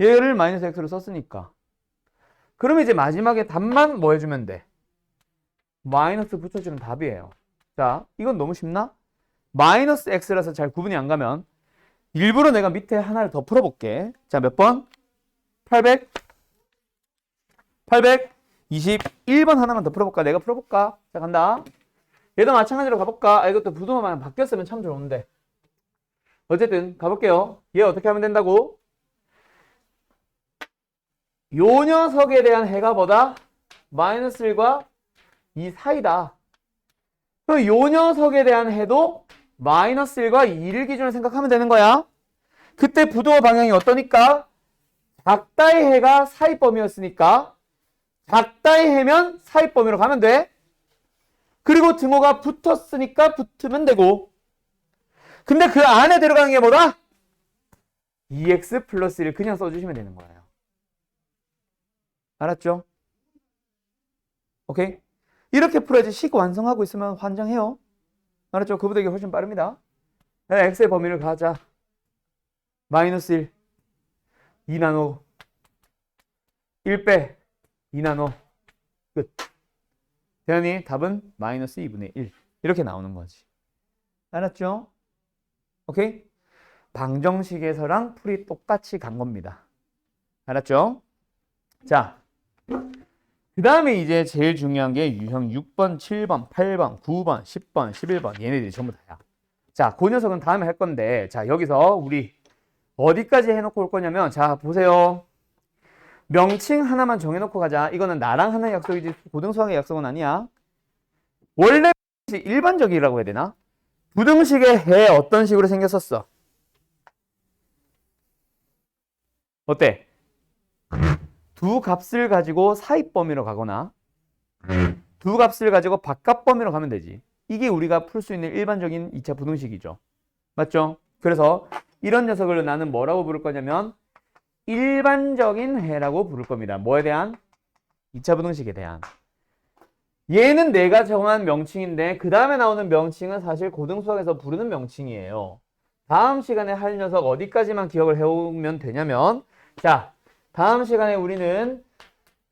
얘를 마이너스 x로 썼으니까. 그러면 이제 마지막에 답만 뭐 해주면 돼? 마이너스 붙여주는 답이에요. 자, 이건 너무 쉽나? 마이너스 x라서 잘 구분이 안 가면 일부러 내가 밑에 하나를 더 풀어볼게. 자, 몇 번? 821번 하나만 더 풀어볼까? 내가 풀어볼까? 자, 간다. 얘도 마찬가지로 가볼까? 이것도 부등호만 바뀌었으면 참 좋은데. 어쨌든 가볼게요. 얘 어떻게 하면 된다고? 요 녀석에 대한 해가 뭐다? 마이너스 1과 2 사이다. 그럼 요 녀석에 대한 해도 마이너스 1과 2를 기준으로 생각하면 되는 거야. 그때 부등호 방향이 어떠니까? 작다의 해가 사입범위였으니까 작다의 해면 사입범위로 가면 돼. 그리고 등호가 붙었으니까 붙으면 되고. 근데 그 안에 들어가는 게 뭐다? 2x 플러스 1 그냥 써주시면 되는 거예요. 알았죠? 오케이? 이렇게 풀어야지 식 완성하고 있으면 환장해요. 알았죠? 그보다 이게 훨씬 빠릅니다. x의 범위를 가자. 마이너스 1, 2 나노, 1 빼, 2 나노, 끝. 대현이 답은 마이너스 2분의 1. 이렇게 나오는 거지. 알았죠? 오케이? 방정식에서랑 풀이 똑같이 간 겁니다. 알았죠? 자, 그 다음에 이제 제일 중요한 게 유형 6번, 7번, 8번, 9번, 10번, 11번 얘네들이 전부 다야. 자, 그 녀석은 다음에 할 건데 자, 여기서 우리 어디까지 해놓고 올 거냐면 자, 보세요. 명칭 하나만 정해놓고 가자. 이거는 나랑 하는 약속이지 고등수학의 약속은 아니야. 원래 일반적이라고 해야 되나? 부등식의 해 어떤 식으로 생겼었어? 어때? 두 값을 가지고 사입 범위로 가거나 두 값을 가지고 바깥 범위로 가면 되지. 이게 우리가 풀 수 있는 일반적인 2차 부등식이죠. 맞죠? 그래서 이런 녀석을 나는 뭐라고 부를 거냐면 일반적인 해라고 부를 겁니다. 뭐에 대한? 2차 부등식에 대한. 얘는 내가 정한 명칭인데 그 다음에 나오는 명칭은 사실 고등수학에서 부르는 명칭이에요. 다음 시간에 할 녀석 어디까지만 기억을 해오면 되냐면 자, 다음 시간에 우리는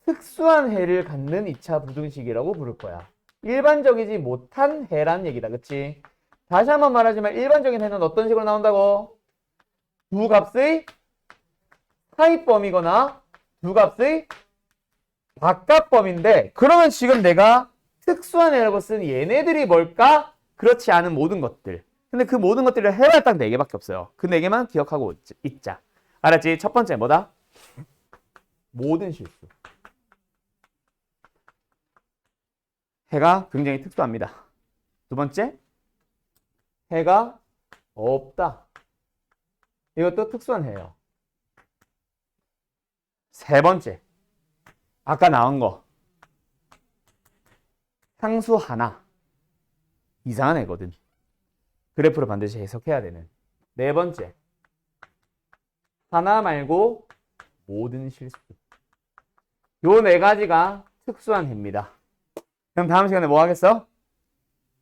특수한 해를 갖는 2차 부등식이라고 부를 거야. 일반적이지 못한 해란 얘기다. 그치? 다시 한번 말하지만 일반적인 해는 어떤 식으로 나온다고? 두 값의 사입범위거나 두 값의 바깥범위인데 그러면 지금 내가 특수한 해라고 쓴 얘네들이 뭘까? 그렇지 않은 모든 것들. 근데 그 모든 것들을 해봐야 딱 4개밖에 없어요. 그 4개만 기억하고 있자. 알았지? 첫 번째 뭐다? 모든 실수. 해가 굉장히 특수합니다. 두 번째, 해가 없다. 이것도 특수한 해예요. 세 번째, 아까 나온 거. 상수 하나. 이상한 애거든. 그래프로 반드시 해석해야 되는. 네 번째, 하나 말고 모든 실수. 요 네 가지가 특수한 해입니다. 그럼 다음 시간에 뭐 하겠어?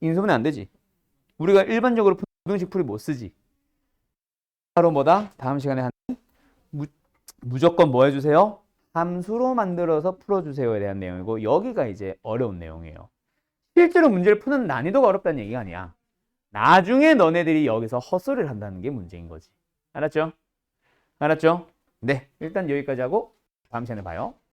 인수분해 안 되지. 우리가 일반적으로 부등식 풀이 못 쓰지. 바로 뭐다? 다음 시간에 하는 무조건 뭐 해주세요? 함수로 만들어서 풀어주세요에 대한 내용이고 여기가 이제 어려운 내용이에요. 실제로 문제를 푸는 난이도가 어렵다는 얘기가 아니야. 나중에 너네들이 여기서 헛소리를 한다는 게 문제인 거지. 알았죠? 알았죠? 네, 일단 여기까지 하고 다음 시간에 봐요.